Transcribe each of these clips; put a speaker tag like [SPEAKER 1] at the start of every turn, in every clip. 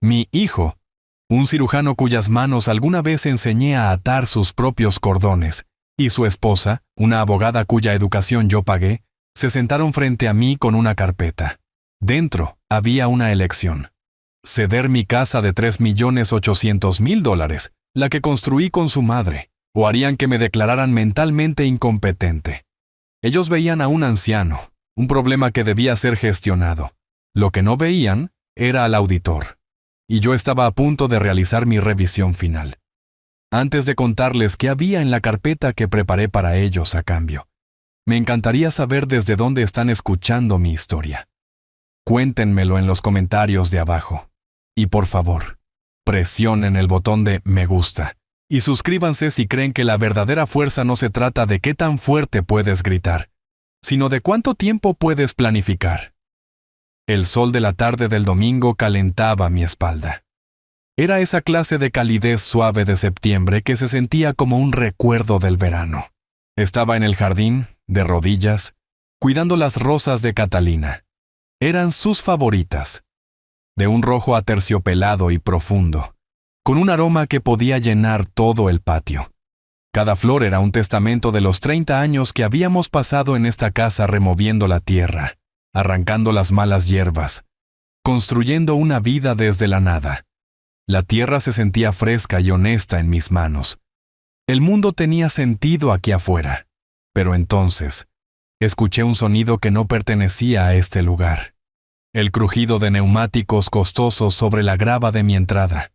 [SPEAKER 1] Mi hijo, un cirujano cuyas manos alguna vez enseñé a atar sus propios cordones, y su esposa, una abogada cuya educación yo pagué, se sentaron frente a mí con una carpeta. Dentro había una elección: ceder mi casa de $3.800.000, la que construí con su madre, o harían que me declararan mentalmente incompetente. Ellos veían a un anciano, un problema que debía ser gestionado. Lo que no veían era al auditor. Y yo estaba a punto de realizar mi revisión final. Antes de contarles qué había en la carpeta que preparé para ellos a cambio, me encantaría saber desde dónde están escuchando mi historia. Cuéntenmelo en los comentarios de abajo. Y por favor, presionen el botón de me gusta y suscríbanse si creen que la verdadera fuerza no se trata de qué tan fuerte puedes gritar, sino de cuánto tiempo puedes planificar. El sol de la tarde del domingo calentaba mi espalda. Era esa clase de calidez suave de septiembre que se sentía como un recuerdo del verano. Estaba en el jardín, de rodillas, cuidando las rosas de Catalina. Eran sus favoritas, de un rojo aterciopelado y profundo, con un aroma que podía llenar todo el patio. Cada flor era un testamento de los 30 años que habíamos pasado en esta casa removiendo la tierra, arrancando las malas hierbas, construyendo una vida desde la nada. La tierra se sentía fresca y honesta en mis manos. El mundo tenía sentido aquí afuera, pero entonces escuché un sonido que no pertenecía a este lugar. El crujido de neumáticos costosos sobre la grava de mi entrada.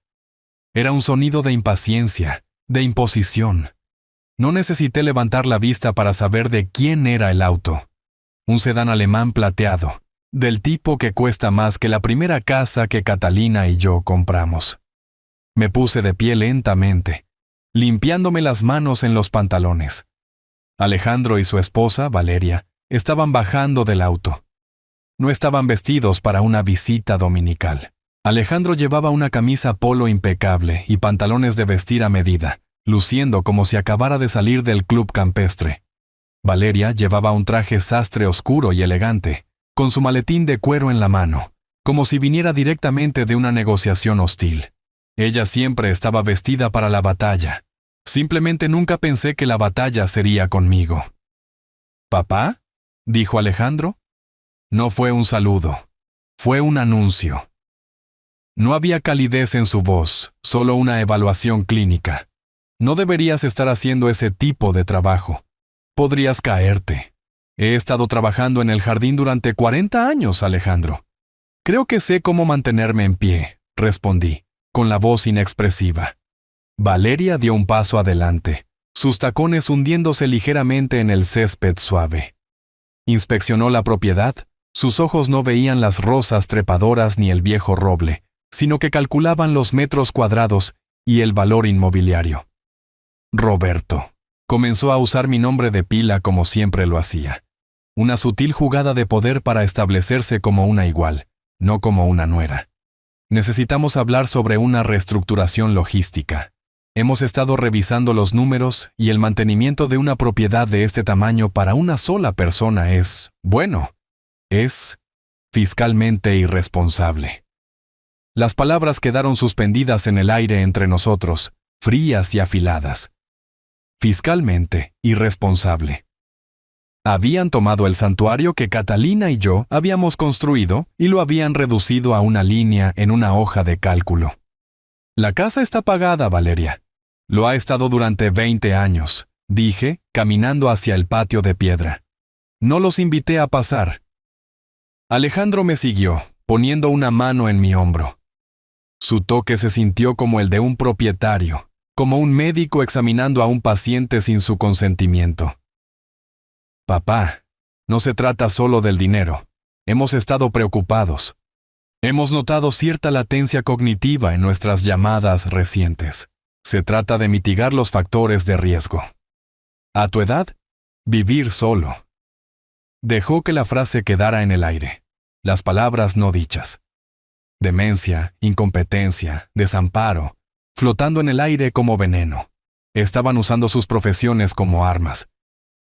[SPEAKER 1] Era un sonido de impaciencia, de imposición. No necesité levantar la vista para saber de quién era el auto. Un sedán alemán plateado, del tipo que cuesta más que la primera casa que Catalina y yo compramos. Me puse de pie lentamente, limpiándome las manos en los pantalones. Alejandro y su esposa, Valeria, estaban bajando del auto. No estaban vestidos para una visita dominical. Alejandro llevaba una camisa polo impecable y pantalones de vestir a medida, luciendo como si acabara de salir del club campestre. Valeria llevaba un traje sastre oscuro y elegante, con su maletín de cuero en la mano, como si viniera directamente de una negociación hostil. Ella siempre estaba vestida para la batalla. Simplemente nunca pensé que la batalla sería conmigo. «¿Papá?», dijo Alejandro. No fue un saludo, fue un anuncio. No había calidez en su voz, solo una evaluación clínica. No deberías estar haciendo ese tipo de trabajo. Podrías caerte. He estado trabajando en el jardín durante 40 años, Alejandro. Creo que sé cómo mantenerme en pie, respondí, con la voz inexpresiva. Valeria dio un paso adelante, sus tacones hundiéndose ligeramente en el césped suave. Inspeccionó la propiedad. Sus ojos no veían las rosas trepadoras ni el viejo roble, sino que calculaban los metros cuadrados y el valor inmobiliario. Roberto. Comenzó a usar mi nombre de pila como siempre lo hacía. Una sutil jugada de poder para establecerse como una igual, no como una nuera. Necesitamos hablar sobre una reestructuración logística. Hemos estado revisando los números y el mantenimiento de una propiedad de este tamaño para una sola persona es, bueno, es fiscalmente irresponsable. Las palabras quedaron suspendidas en el aire entre nosotros, frías y afiladas. Fiscalmente irresponsable. Habían tomado el santuario que Catalina y yo habíamos construido y lo habían reducido a una línea en una hoja de cálculo. La casa está pagada, Valeria. Lo ha estado durante 20 años, dije, caminando hacia el patio de piedra. No los invité a pasar. Alejandro me siguió, poniendo una mano en mi hombro. Su toque se sintió como el de un propietario, como un médico examinando a un paciente sin su consentimiento. Papá, no se trata solo del dinero. Hemos estado preocupados. Hemos notado cierta latencia cognitiva en nuestras llamadas recientes. Se trata de mitigar los factores de riesgo. A tu edad, vivir solo. Dejó que la frase quedara en el aire, las palabras no dichas. Demencia, incompetencia, desamparo, flotando en el aire como veneno. Estaban usando sus profesiones como armas.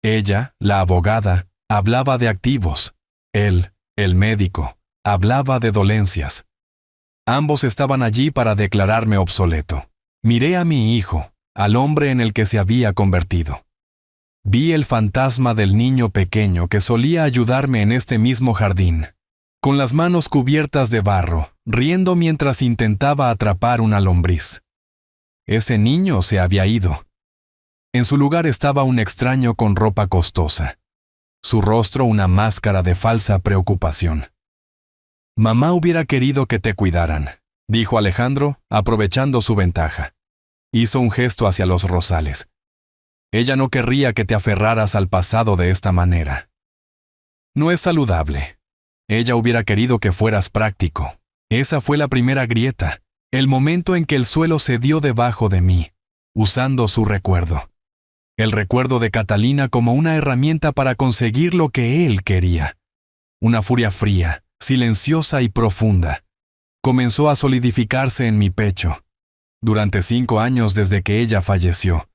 [SPEAKER 1] Ella, la abogada, hablaba de activos. Él, el médico, hablaba de dolencias. Ambos estaban allí para declararme obsoleto. Miré a mi hijo, al hombre en el que se había convertido. Vi el fantasma del niño pequeño que solía ayudarme en este mismo jardín, con las manos cubiertas de barro, riendo mientras intentaba atrapar una lombriz. Ese niño se había ido. En su lugar estaba un extraño con ropa costosa. Su rostro una máscara de falsa preocupación. «Mamá hubiera querido que te cuidaran», dijo Alejandro, aprovechando su ventaja. Hizo un gesto hacia los rosales. «Ella no querría que te aferraras al pasado de esta manera. No es saludable. Ella hubiera querido que fueras práctico. Esa fue la primera grieta, el momento en que el suelo cedió debajo de mí, usando su recuerdo. El recuerdo de Catalina como una herramienta para conseguir lo que él quería. Una furia fría, silenciosa y profunda, comenzó a solidificarse en mi pecho. Durante 5 años desde que ella falleció,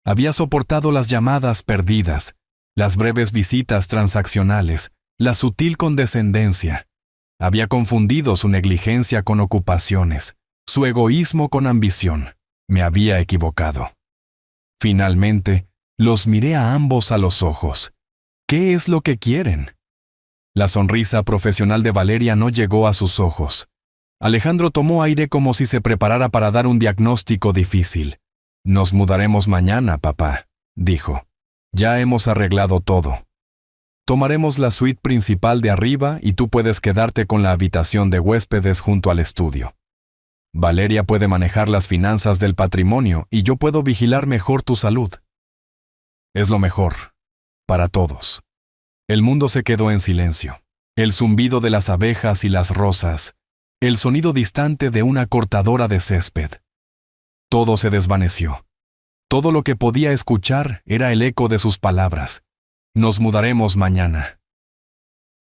[SPEAKER 1] había soportado las llamadas perdidas, las breves visitas transaccionales, la sutil condescendencia. Había confundido su negligencia con ocupaciones, su egoísmo con ambición. Me había equivocado. Finalmente, los miré a ambos a los ojos. ¿Qué es lo que quieren? La sonrisa profesional de Valeria no llegó a sus ojos. Alejandro tomó aire como si se preparara para dar un diagnóstico difícil. «Nos mudaremos mañana, papá», dijo. «Ya hemos arreglado todo. Tomaremos la suite principal de arriba y tú puedes quedarte con la habitación de huéspedes junto al estudio. Valeria puede manejar las finanzas del patrimonio y yo puedo vigilar mejor tu salud. Es lo mejor, para todos». El mundo se quedó en silencio. El zumbido de las abejas y las rosas, el sonido distante de una cortadora de césped. Todo se desvaneció. Todo lo que podía escuchar era el eco de sus palabras. «Nos mudaremos mañana».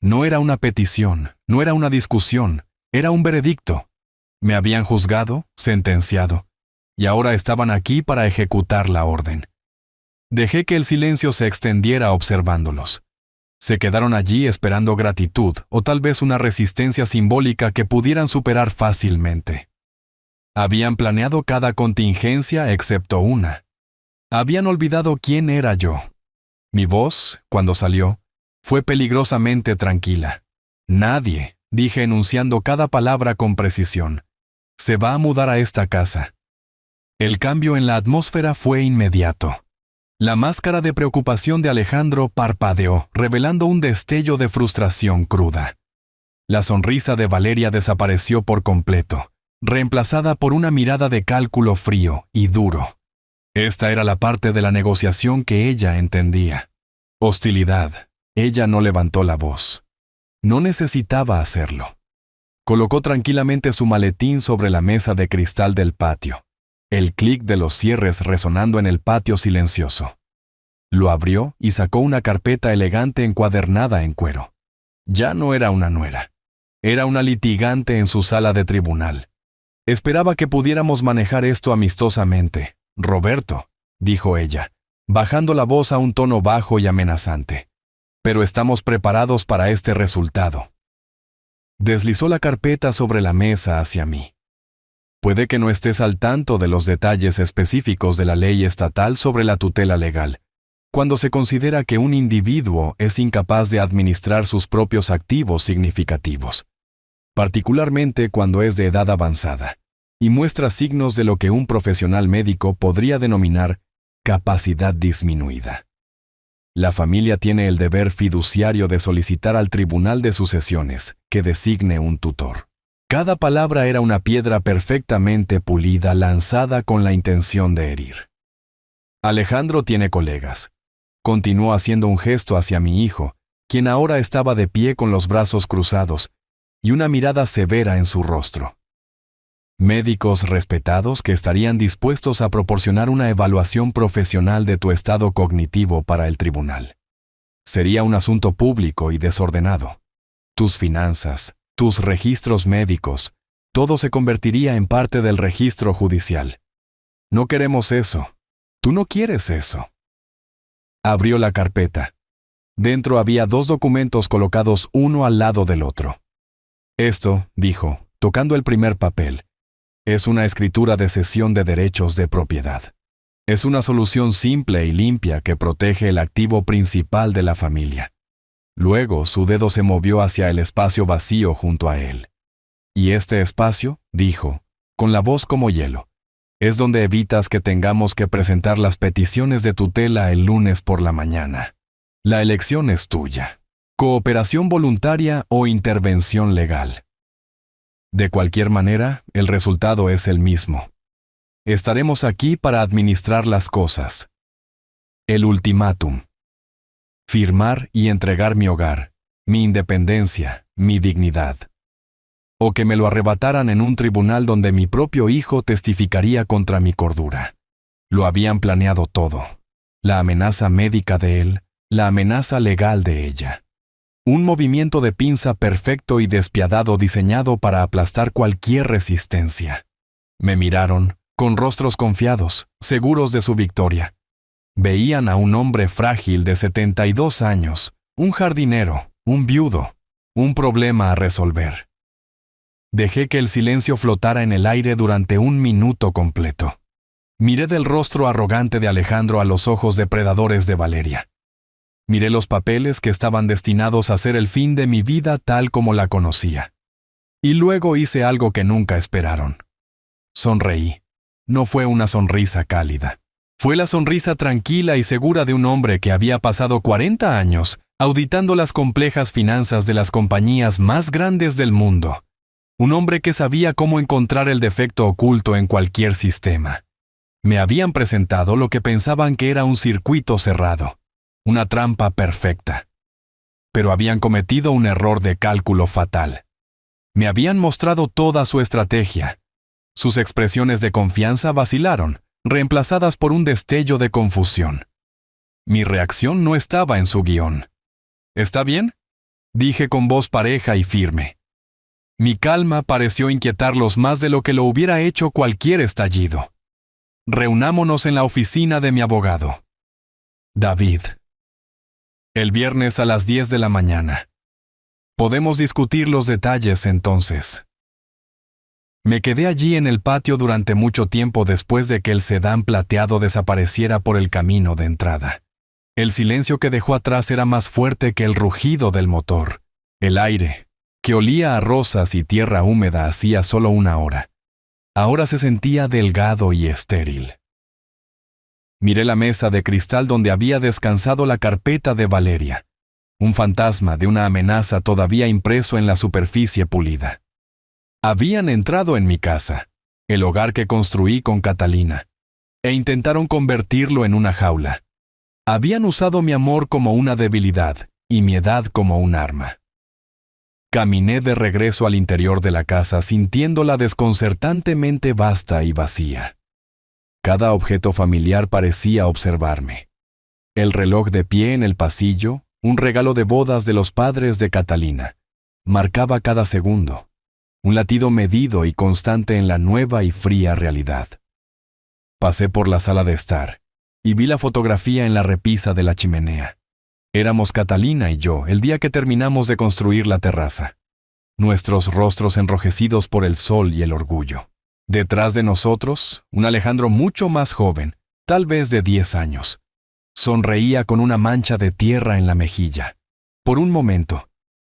[SPEAKER 1] No era una petición, no era una discusión, era un veredicto. Me habían juzgado, sentenciado, y ahora estaban aquí para ejecutar la orden. Dejé que el silencio se extendiera observándolos. Se quedaron allí esperando gratitud o tal vez una resistencia simbólica que pudieran superar fácilmente. Habían planeado cada contingencia excepto una. Habían olvidado quién era yo. Mi voz, cuando salió, fue peligrosamente tranquila. «Nadie», dije enunciando cada palabra con precisión, «se va a mudar a esta casa». El cambio en la atmósfera fue inmediato. La máscara de preocupación de Alejandro parpadeó, revelando un destello de frustración cruda. La sonrisa de Valeria desapareció por completo, reemplazada por una mirada de cálculo frío y duro. Esta era la parte de la negociación que ella entendía. Hostilidad. Ella no levantó la voz. No necesitaba hacerlo. Colocó tranquilamente su maletín sobre la mesa de cristal del patio, el clic de los cierres resonando en el patio silencioso. Lo abrió y sacó una carpeta elegante encuadernada en cuero. Ya no era una nuera. Era una litigante en su sala de tribunal. «Esperaba que pudiéramos manejar esto amistosamente, Roberto», dijo ella, bajando la voz a un tono bajo y amenazante. «Pero estamos preparados para este resultado». Deslizó la carpeta sobre la mesa hacia mí. «Puede que no estés al tanto de los detalles específicos de la ley estatal sobre la tutela legal, cuando se considera que un individuo es incapaz de administrar sus propios activos significativos, particularmente cuando es de edad avanzada, y muestra signos de lo que un profesional médico podría denominar capacidad disminuida. La familia tiene el deber fiduciario de solicitar al Tribunal de Sucesiones que designe un tutor». Cada palabra era una piedra perfectamente pulida lanzada con la intención de herir. «Alejandro tiene colegas», continuó haciendo un gesto hacia mi hijo, quien ahora estaba de pie con los brazos cruzados y una mirada severa en su rostro. «Médicos respetados que estarían dispuestos a proporcionar una evaluación profesional de tu estado cognitivo para el tribunal. Sería un asunto público y desordenado. Tus finanzas, tus registros médicos, todo se convertiría en parte del registro judicial. No queremos eso. Tú no quieres eso». Abrió la carpeta. Dentro había 2 documentos colocados uno al lado del otro. «Esto», dijo, tocando el primer papel. Es una escritura de cesión de derechos de propiedad. Es una solución simple y limpia que protege el activo principal de la familia. Luego su dedo se movió hacia el espacio vacío junto a él. Y este espacio, dijo, con la voz como hielo, es donde evitas que tengamos que presentar las peticiones de tutela el lunes por la mañana. La elección es tuya. Cooperación voluntaria o intervención legal. De cualquier manera, el resultado es el mismo. Estaremos aquí para administrar las cosas. El ultimátum. Firmar y entregar mi hogar, mi independencia, mi dignidad. O que me lo arrebataran en un tribunal donde mi propio hijo testificaría contra mi cordura. Lo habían planeado todo. La amenaza médica de él, la amenaza legal de ella. Un movimiento de pinza perfecto y despiadado diseñado para aplastar cualquier resistencia. Me miraron, con rostros confiados, seguros de su victoria. Veían a un hombre frágil de 72 años, un jardinero, un viudo, un problema a resolver. Dejé que el silencio flotara en el aire durante 1 minuto completo. Miré del rostro arrogante de Alejandro a los ojos depredadores de Valeria. Miré los papeles que estaban destinados a ser el fin de mi vida tal como la conocía. Y luego hice algo que nunca esperaron. Sonreí. No fue una sonrisa cálida. Fue la sonrisa tranquila y segura de un hombre que había pasado 40 años auditando las complejas finanzas de las compañías más grandes del mundo. Un hombre que sabía cómo encontrar el defecto oculto en cualquier sistema. Me habían presentado lo que pensaban que era un circuito cerrado, una trampa perfecta. Pero habían cometido un error de cálculo fatal. Me habían mostrado toda su estrategia. Sus expresiones de confianza vacilaron, reemplazadas por un destello de confusión. Mi reacción no estaba en su guión. ¿Está bien?, dije con voz pareja y firme. Mi calma pareció inquietarlos más de lo que lo hubiera hecho cualquier estallido. Reunámonos en la oficina de mi abogado. David. El viernes a las 10 de la mañana. Podemos discutir los detalles entonces. Me quedé allí en el patio durante mucho tiempo después de que el sedán plateado desapareciera por el camino de entrada. El silencio que dejó atrás era más fuerte que el rugido del motor. El aire, que olía a rosas y tierra húmeda hacía solo 1 hora, ahora se sentía delgado y estéril. Miré la mesa de cristal donde había descansado la carpeta de Valeria, un fantasma de una amenaza todavía impreso en la superficie pulida. Habían entrado en mi casa, el hogar que construí con Catalina, e intentaron convertirlo en una jaula. Habían usado mi amor como una debilidad y mi edad como un arma. Caminé de regreso al interior de la casa sintiéndola desconcertantemente vasta y vacía. Cada objeto familiar parecía observarme. El reloj de pie en el pasillo, un regalo de bodas de los padres de Catalina, marcaba cada segundo, un latido medido y constante en la nueva y fría realidad. Pasé por la sala de estar y vi la fotografía en la repisa de la chimenea. Éramos Catalina y yo el día que terminamos de construir la terraza. Nuestros rostros enrojecidos por el sol y el orgullo. Detrás de nosotros, un Alejandro mucho más joven, tal vez de 10 años. Sonreía con una mancha de tierra en la mejilla. Por un momento,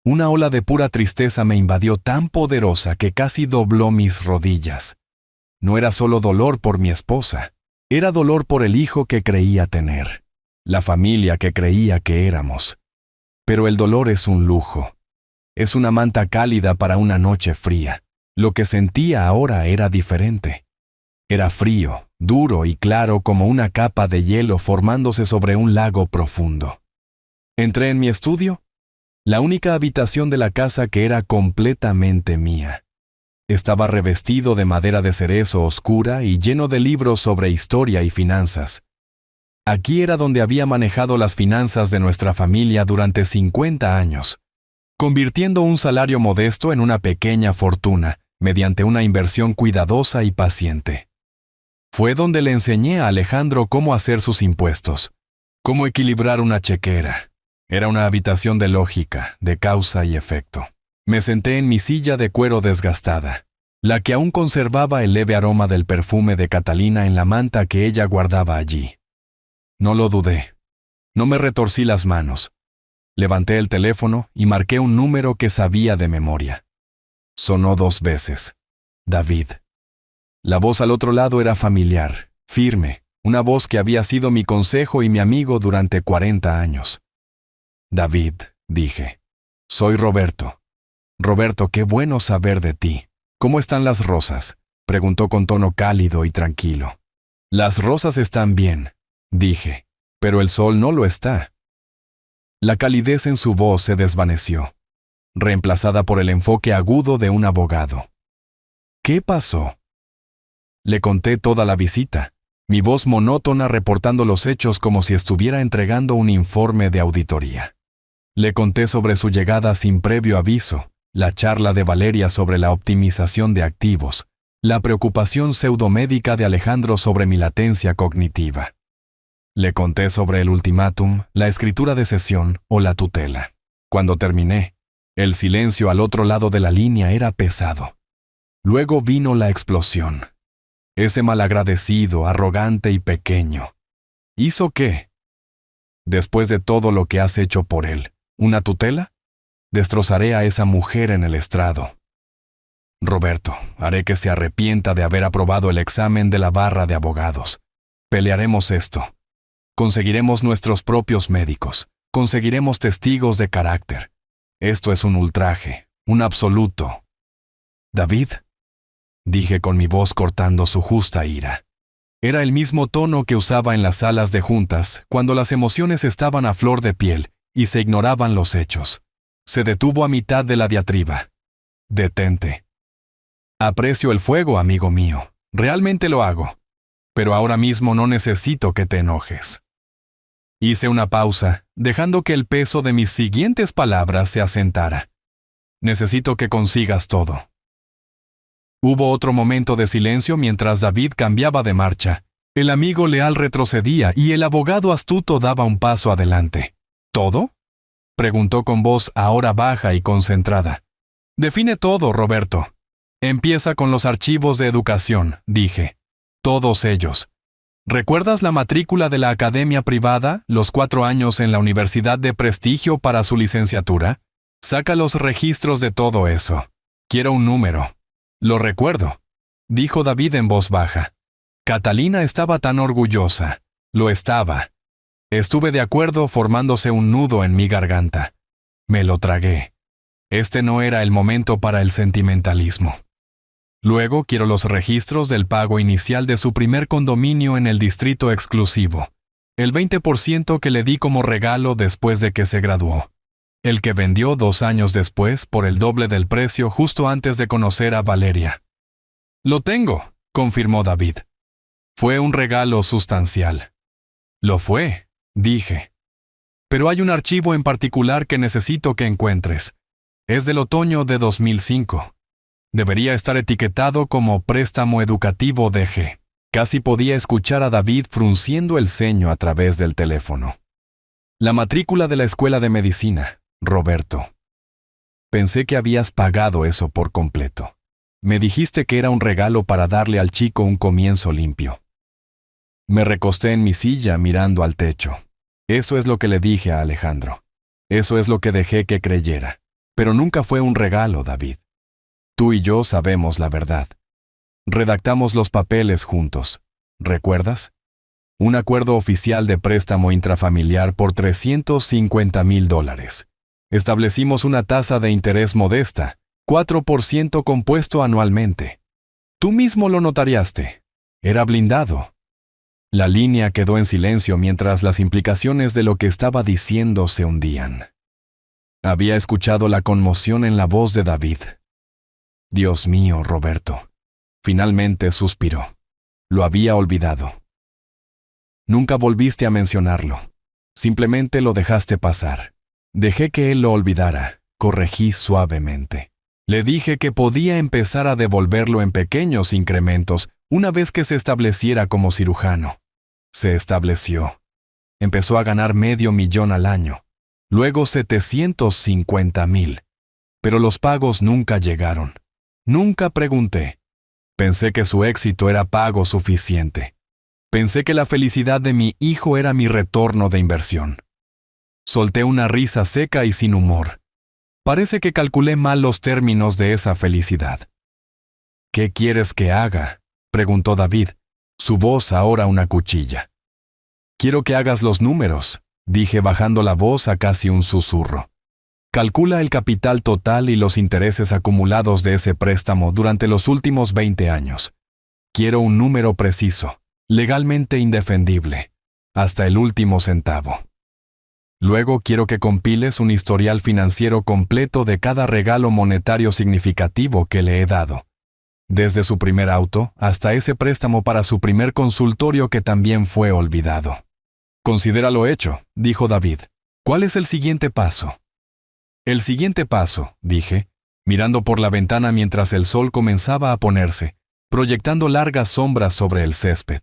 [SPEAKER 1] una ola de pura tristeza me invadió tan poderosa que casi dobló mis rodillas. No era solo dolor por mi esposa, era dolor por el hijo que creía tener. La familia que creía que éramos. Pero el dolor es un lujo. Es una manta cálida para una noche fría. Lo que sentía ahora era diferente. Era frío, duro y claro como una capa de hielo formándose sobre un lago profundo. Entré en mi estudio, la única habitación de la casa que era completamente mía. Estaba revestido de madera de cerezo oscura y lleno de libros sobre historia y finanzas. Aquí era donde había manejado las finanzas de nuestra familia durante 50 años, convirtiendo un salario modesto en una pequeña fortuna mediante una inversión cuidadosa y paciente. Fue donde le enseñé a Alejandro cómo hacer sus impuestos, cómo equilibrar una chequera. Era una habitación de lógica, de causa y efecto. Me senté en mi silla de cuero desgastada, la que aún conservaba el leve aroma del perfume de Catalina en la manta que ella guardaba allí. No lo dudé. No me retorcí las manos. Levanté el teléfono y marqué un número que sabía de memoria. Sonó 2 veces. David. La voz al otro lado era familiar, firme, una voz que había sido mi consejo y mi amigo durante 40 años. David, dije. Soy Roberto. Roberto, qué bueno saber de ti. ¿Cómo están las rosas?, preguntó con tono cálido y tranquilo. Las rosas están bien, dije, pero el sol no lo está. La calidez en su voz se desvaneció, reemplazada por el enfoque agudo de un abogado. ¿Qué pasó? Le conté toda la visita, mi voz monótona reportando los hechos como si estuviera entregando un informe de auditoría. Le conté sobre su llegada sin previo aviso, la charla de Valeria sobre la optimización de activos, la preocupación pseudomédica de Alejandro sobre mi latencia cognitiva. Le conté sobre el ultimátum, la escritura de cesión o la tutela. Cuando terminé, el silencio al otro lado de la línea era pesado. Luego vino la explosión. Ese malagradecido, arrogante y pequeño. ¿Hizo qué? Después de todo lo que has hecho por él, ¿una tutela? Destrozaré a esa mujer en el estrado. Roberto, haré que se arrepienta de haber aprobado el examen de la barra de abogados. Pelearemos esto. Conseguiremos nuestros propios médicos. Conseguiremos testigos de carácter. Esto es un ultraje, un absoluto. David, dije con mi voz cortando su justa ira. Era el mismo tono que usaba en las salas de juntas, cuando las emociones estaban a flor de piel y se ignoraban los hechos. Se detuvo a mitad de la diatriba. Detente. Aprecio el fuego, amigo mío. Realmente lo hago. Pero ahora mismo no necesito que te enojes. Hice una pausa, dejando que el peso de mis siguientes palabras se asentara. Necesito que consigas todo. Hubo otro momento de silencio mientras David cambiaba de marcha. El amigo leal retrocedía y el abogado astuto daba un paso adelante. ¿Todo?, preguntó con voz ahora baja y concentrada. Define todo, Roberto. Empieza con los archivos de educación, dije. Todos ellos. ¿Recuerdas la matrícula de la academia privada, los 4 años en la universidad de prestigio para su licenciatura? Saca los registros de todo eso. Quiero un número. Lo recuerdo, dijo David en voz baja. Catalina estaba tan orgullosa. Lo estaba. Estuve de acuerdo formándose un nudo en mi garganta. Me lo tragué. Este no era el momento para el sentimentalismo. Luego quiero los registros del pago inicial de su primer condominio en el distrito exclusivo. El 20% que le di como regalo después de que se graduó. El que vendió 2 años después por el doble del precio justo antes de conocer a Valeria. Lo tengo, confirmó David. Fue un regalo sustancial. Lo fue, dije. Pero hay un archivo en particular que necesito que encuentres. Es del otoño de 2005. Debería estar etiquetado como préstamo educativo DG. Casi podía escuchar a David frunciendo el ceño a través del teléfono. La matrícula de la escuela de medicina, Roberto. Pensé que habías pagado eso por completo. Me dijiste que era un regalo para darle al chico un comienzo limpio. Me recosté en mi silla mirando al techo. Eso es lo que le dije a Alejandro. Eso es lo que dejé que creyera. Pero nunca fue un regalo, David. Tú y yo sabemos la verdad. Redactamos los papeles juntos. ¿Recuerdas? Un acuerdo oficial de préstamo intrafamiliar por $350,000. Establecimos una tasa de interés modesta, 4% compuesto anualmente. Tú mismo lo notariaste. Era blindado. La línea quedó en silencio mientras las implicaciones de lo que estaba diciendo se hundían. Había escuchado la conmoción en la voz de David. Dios mío, Roberto. Finalmente suspiró. Lo había olvidado. Nunca volviste a mencionarlo. Simplemente lo dejaste pasar. Dejé que él lo olvidara. Corregí suavemente. Le dije que podía empezar a devolverlo en pequeños incrementos una vez que se estableciera como cirujano. Se estableció. Empezó a ganar $500,000 al año. Luego $750,000. Pero los pagos nunca llegaron. Nunca pregunté. Pensé que su éxito era pago suficiente. Pensé que la felicidad de mi hijo era mi retorno de inversión. Solté una risa seca y sin humor. Parece que calculé mal los términos de esa felicidad. ¿Qué quieres que haga?, preguntó David, su voz ahora una cuchilla. Quiero que hagas los números, dije bajando la voz a casi un susurro. Calcula el capital total y los intereses acumulados de ese préstamo durante los últimos 20 años. Quiero un número preciso, legalmente indefendible, hasta el último centavo. Luego quiero que compiles un historial financiero completo de cada regalo monetario significativo que le he dado, desde su primer auto hasta ese préstamo para su primer consultorio que también fue olvidado. Considéralo hecho, dijo David. ¿Cuál es el siguiente paso? El siguiente paso, dije, mirando por la ventana mientras el sol comenzaba a ponerse, proyectando largas sombras sobre el césped,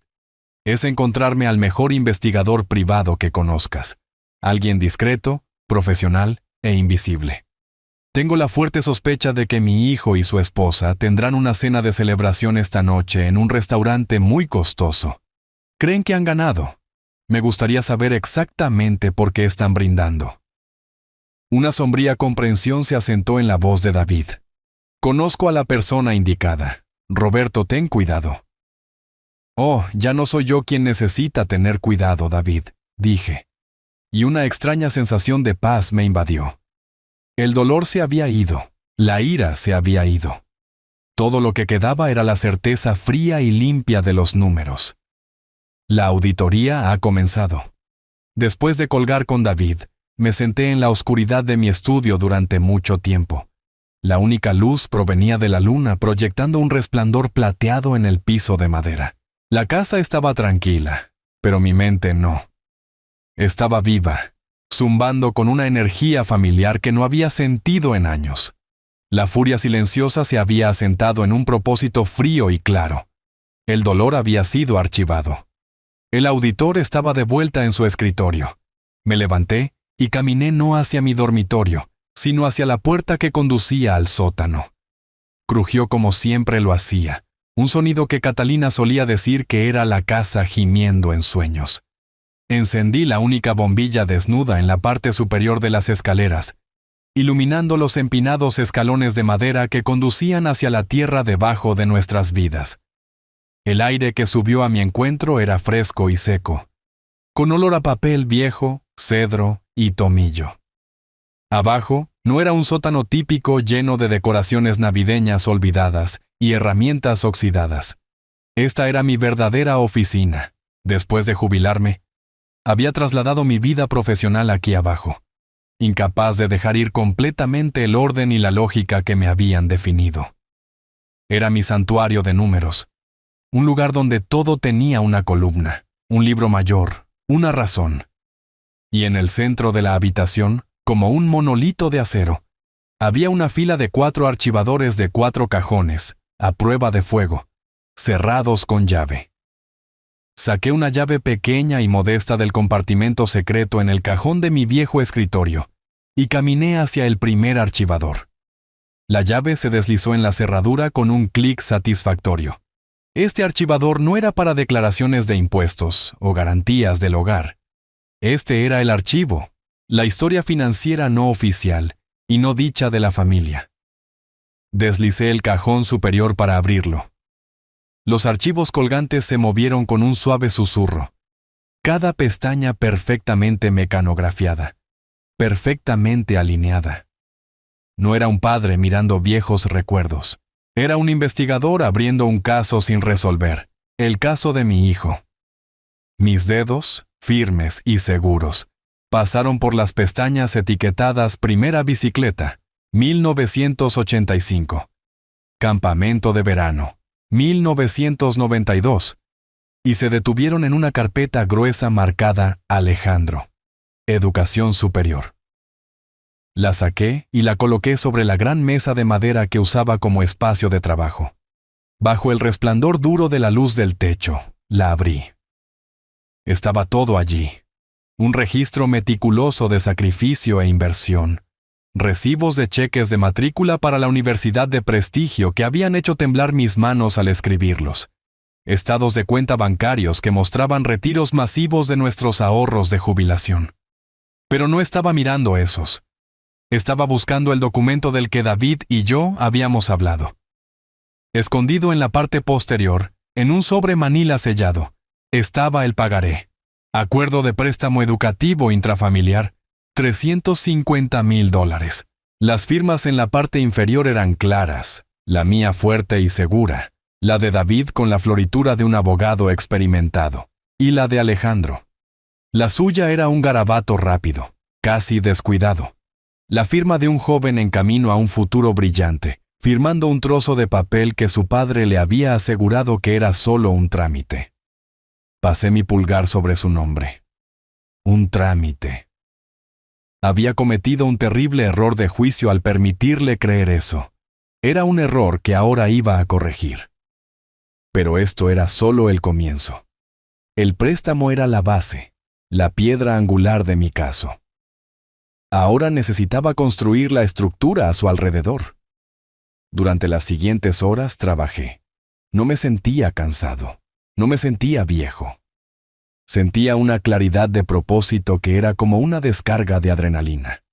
[SPEAKER 1] es encontrarme al mejor investigador privado que conozcas. Alguien discreto, profesional e invisible. Tengo la fuerte sospecha de que mi hijo y su esposa tendrán una cena de celebración esta noche en un restaurante muy costoso. Creen que han ganado. Me gustaría saber exactamente por qué están brindando. Una sombría comprensión se asentó en la voz de David. Conozco a la persona indicada. Roberto, ten cuidado. Oh, ya no soy yo quien necesita tener cuidado, David, dije. Y una extraña sensación de paz me invadió. El dolor se había ido, la ira se había ido. Todo lo que quedaba era la certeza fría y limpia de los números. La auditoría ha comenzado. Después de colgar con David, me senté en la oscuridad de mi estudio durante mucho tiempo. La única luz provenía de la luna, proyectando un resplandor plateado en el piso de madera. La casa estaba tranquila, pero mi mente no. Estaba viva, zumbando con una energía familiar que no había sentido en años. La furia silenciosa se había asentado en un propósito frío y claro. El dolor había sido archivado. El auditor estaba de vuelta en su escritorio. Me levanté y caminé no hacia mi dormitorio, sino hacia la puerta que conducía al sótano. Crujió como siempre lo hacía, un sonido que Catalina solía decir que era la casa gimiendo en sueños. Encendí la única bombilla desnuda en la parte superior de las escaleras, iluminando los empinados escalones de madera que conducían hacia la tierra debajo de nuestras vidas. El aire que subió a mi encuentro era fresco y seco, con olor a papel viejo, cedro y tomillo. Abajo no era un sótano típico lleno de decoraciones navideñas olvidadas y herramientas oxidadas. Esta era mi verdadera oficina. Después de jubilarme, había trasladado mi vida profesional aquí abajo, incapaz de dejar ir completamente el orden y la lógica que me habían definido. Era mi santuario de números, un lugar donde todo tenía una columna, un libro mayor, una razón. Y en el centro de la habitación, como un monolito de acero, había una fila de 4 archivadores de 4 cajones, a prueba de fuego, cerrados con llave. Saqué una llave pequeña y modesta del compartimento secreto en el cajón de mi viejo escritorio y caminé hacia el primer archivador. La llave se deslizó en la cerradura con un clic satisfactorio. Este archivador no era para declaraciones de impuestos o garantías del hogar. Este era el archivo, la historia financiera no oficial y no dicha de la familia. Deslicé el cajón superior para abrirlo. Los archivos colgantes se movieron con un suave susurro. Cada pestaña perfectamente mecanografiada, perfectamente alineada. No era un padre mirando viejos recuerdos. Era un investigador abriendo un caso sin resolver, el caso de mi hijo. Mis dedos, firmes y seguros, pasaron por las pestañas etiquetadas Primera bicicleta, 1985. Campamento de verano, 1992, y se detuvieron en una carpeta gruesa marcada Alejandro, Educación Superior. La saqué y la coloqué sobre la gran mesa de madera que usaba como espacio de trabajo. Bajo el resplandor duro de la luz del techo, la abrí. Estaba todo allí, un registro meticuloso de sacrificio e inversión, recibos de cheques de matrícula para la universidad de prestigio que habían hecho temblar mis manos al escribirlos, estados de cuenta bancarios que mostraban retiros masivos de nuestros ahorros de jubilación. Pero no estaba mirando esos. Estaba buscando el documento del que David y yo habíamos hablado. Escondido en la parte posterior, en un sobre manila sellado, estaba el pagaré. Acuerdo de préstamo educativo intrafamiliar, $350,000. Las firmas en la parte inferior eran claras, la mía fuerte y segura, la de David con la floritura de un abogado experimentado, y la de Alejandro. La suya era un garabato rápido, casi descuidado. La firma de un joven en camino a un futuro brillante, firmando un trozo de papel que su padre le había asegurado que era solo un trámite. Pasé mi pulgar sobre su nombre. Un trámite. Había cometido un terrible error de juicio al permitirle creer eso. Era un error que ahora iba a corregir. Pero esto era solo el comienzo. El préstamo era la base, la piedra angular de mi caso. Ahora necesitaba construir la estructura a su alrededor. Durante las siguientes horas trabajé. No me sentía cansado. No me sentía viejo. Sentía una claridad de propósito que era como una descarga de adrenalina.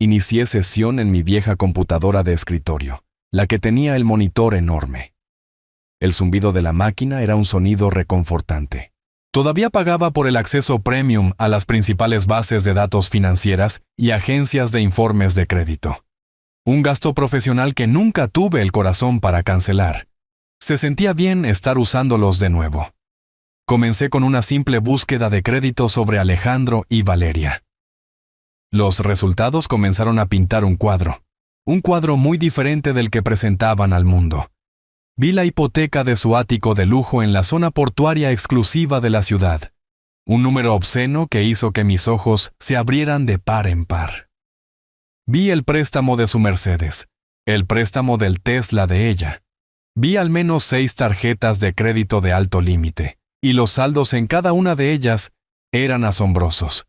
[SPEAKER 1] Inicié sesión en mi vieja computadora de escritorio, la que tenía el monitor enorme. El zumbido de la máquina era un sonido reconfortante. Todavía pagaba por el acceso premium a las principales bases de datos financieras y agencias de informes de crédito. Un gasto profesional que nunca tuve el corazón para cancelar. Se sentía bien estar usándolos de nuevo. Comencé con una simple búsqueda de crédito sobre Alejandro y Valeria. Los resultados comenzaron a pintar un cuadro muy diferente del que presentaban al mundo. Vi la hipoteca de su ático de lujo en la zona portuaria exclusiva de la ciudad, un número obsceno que hizo que mis ojos se abrieran de par en par. Vi el préstamo de su Mercedes, el préstamo del Tesla de ella. Vi al menos 6 tarjetas de crédito de alto límite. Y los saldos en cada una de ellas eran asombrosos,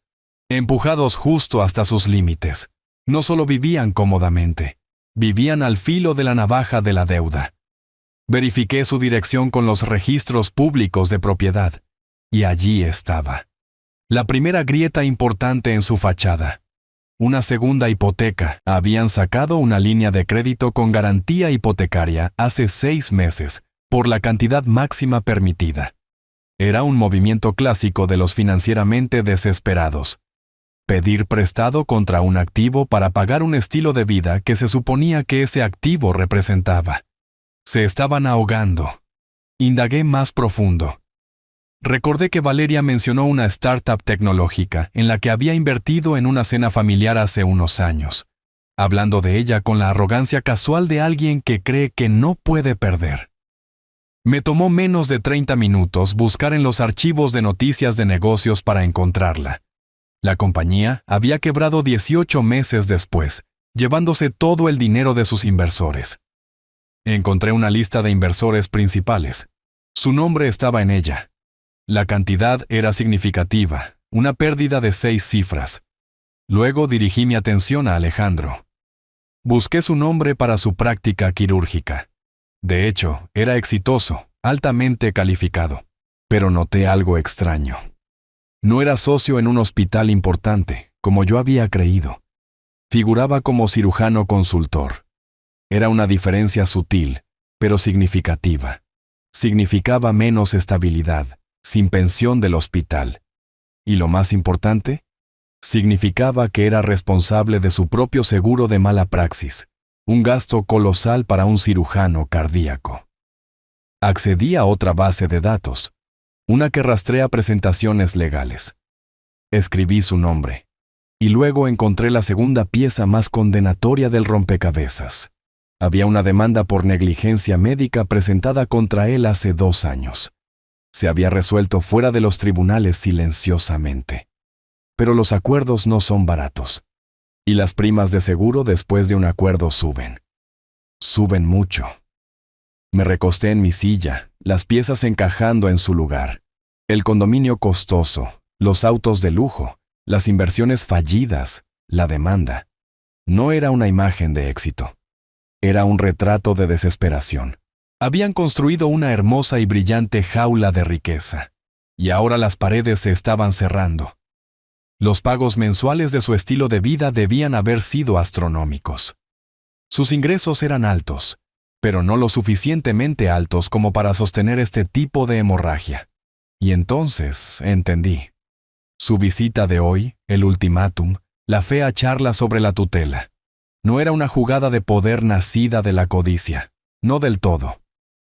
[SPEAKER 1] empujados justo hasta sus límites. No solo vivían cómodamente, vivían al filo de la navaja de la deuda. Verifiqué su dirección con los registros públicos de propiedad, y allí estaba. La primera grieta importante en su fachada. Una segunda hipoteca. Habían sacado una línea de crédito con garantía hipotecaria hace 6 meses, por la cantidad máxima permitida. Era un movimiento clásico de los financieramente desesperados. Pedir prestado contra un activo para pagar un estilo de vida que se suponía que ese activo representaba. Se estaban ahogando. Indagué más profundo. Recordé que Valeria mencionó una startup tecnológica en la que había invertido en una cena familiar hace unos años, hablando de ella con la arrogancia casual de alguien que cree que no puede perder. Me tomó menos de 30 minutos buscar en los archivos de noticias de negocios para encontrarla. La compañía había quebrado 18 meses después, llevándose todo el dinero de sus inversores. Encontré una lista de inversores principales. Su nombre estaba en ella. La cantidad era significativa, una pérdida de 6 cifras. Luego dirigí mi atención a Alejandro. Busqué su nombre para su práctica quirúrgica. De hecho, era exitoso, altamente calificado. Pero noté algo extraño. No era socio en un hospital importante, como yo había creído. Figuraba como cirujano consultor. Era una diferencia sutil, pero significativa. Significaba menos estabilidad, sin pensión del hospital. Y lo más importante, significaba que era responsable de su propio seguro de mala praxis. Un gasto colosal para un cirujano cardíaco. Accedí a otra base de datos, una que rastrea presentaciones legales. Escribí su nombre, y luego encontré la segunda pieza más condenatoria del rompecabezas. Había una demanda por negligencia médica presentada contra él hace 2 años. Se había resuelto fuera de los tribunales silenciosamente. Pero los acuerdos no son baratos. Y las primas de seguro después de un acuerdo suben. Suben mucho. Me recosté en mi silla, las piezas encajando en su lugar. El condominio costoso, los autos de lujo, las inversiones fallidas, la demanda. No era una imagen de éxito. Era un retrato de desesperación. Habían construido una hermosa y brillante jaula de riqueza, y ahora las paredes se estaban cerrando. Los pagos mensuales de su estilo de vida debían haber sido astronómicos. Sus ingresos eran altos, pero no lo suficientemente altos como para sostener este tipo de hemorragia. Y entonces entendí. Su visita de hoy, el ultimátum, la fea charla sobre la tutela, no era una jugada de poder nacida de la codicia, no del todo.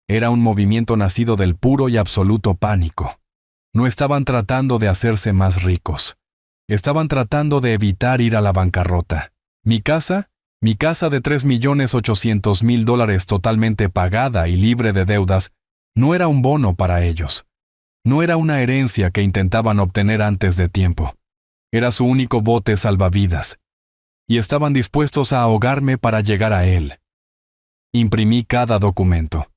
[SPEAKER 1] Era un movimiento nacido del puro y absoluto pánico. No estaban tratando de hacerse más ricos. Estaban tratando de evitar ir a la bancarrota. Mi casa de $3.800.000 totalmente pagada y libre de deudas, no era un bono para ellos. No era una herencia que intentaban obtener antes de tiempo. Era su único bote salvavidas. Y estaban dispuestos a ahogarme para llegar a él. Imprimí cada documento.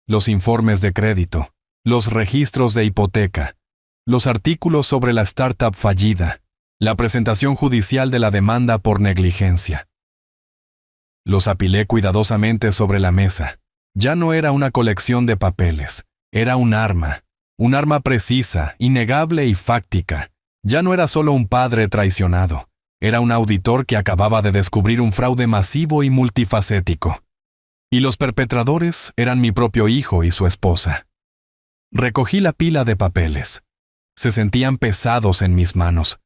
[SPEAKER 1] Los informes de crédito, los registros de hipoteca, los artículos sobre la startup fallida, la presentación judicial de la demanda por negligencia. Los apilé cuidadosamente sobre la mesa. Ya no era una colección de papeles, era un arma precisa, innegable y fáctica. Ya no era solo un padre traicionado, era un auditor que acababa de descubrir un fraude masivo y multifacético. Y los perpetradores eran mi propio hijo y su esposa. Recogí la pila de papeles. Se sentían pesados en mis manos.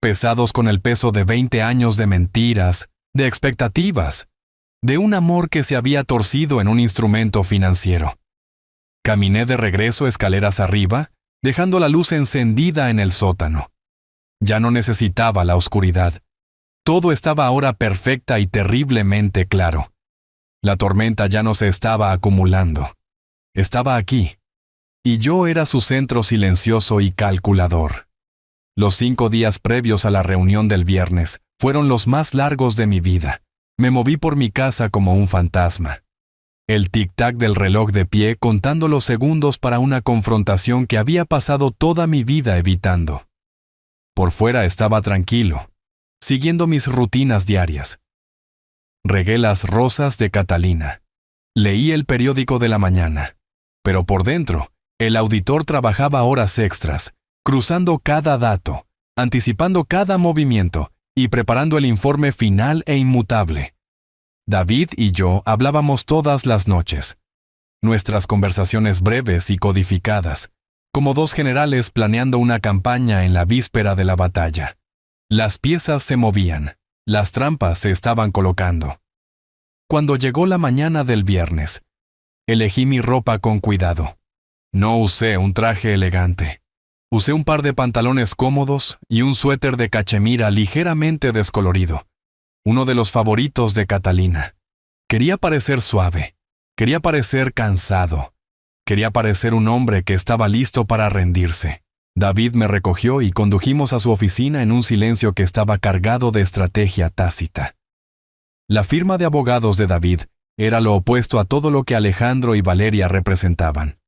[SPEAKER 1] Pesados con el peso de 20 años de mentiras, de expectativas, de un amor que se había torcido en un instrumento financiero. Caminé de regreso escaleras arriba, dejando la luz encendida en el sótano. Ya no necesitaba la oscuridad. Todo estaba ahora perfecta y terriblemente claro. La tormenta ya no se estaba acumulando. Estaba aquí. Y yo era su centro silencioso y calculador. Los 5 días previos a la reunión del viernes fueron los más largos de mi vida. Me moví por mi casa como un fantasma. El tic-tac del reloj de pie contando los segundos para una confrontación que había pasado toda mi vida evitando. Por fuera estaba tranquilo, siguiendo mis rutinas diarias. Regué las rosas de Catalina. Leí el periódico de la mañana. Pero por dentro, el auditor trabajaba horas extras, cruzando cada dato, anticipando cada movimiento y preparando el informe final e inmutable. David y yo hablábamos todas las noches. Nuestras conversaciones breves y codificadas, como dos generales planeando una campaña en la víspera de la batalla. Las piezas se movían. Las trampas se estaban colocando. Cuando llegó la mañana del viernes, elegí mi ropa con cuidado. No usé un traje elegante. Usé un par de pantalones cómodos y un suéter de cachemira ligeramente descolorido. Uno de los favoritos de Catalina. Quería parecer suave. Quería parecer cansado. Quería parecer un hombre que estaba listo para rendirse. David me recogió y condujimos a su oficina en un silencio que estaba cargado de estrategia tácita. La firma de abogados de David era lo opuesto a todo lo que Alejandro y Valeria representaban.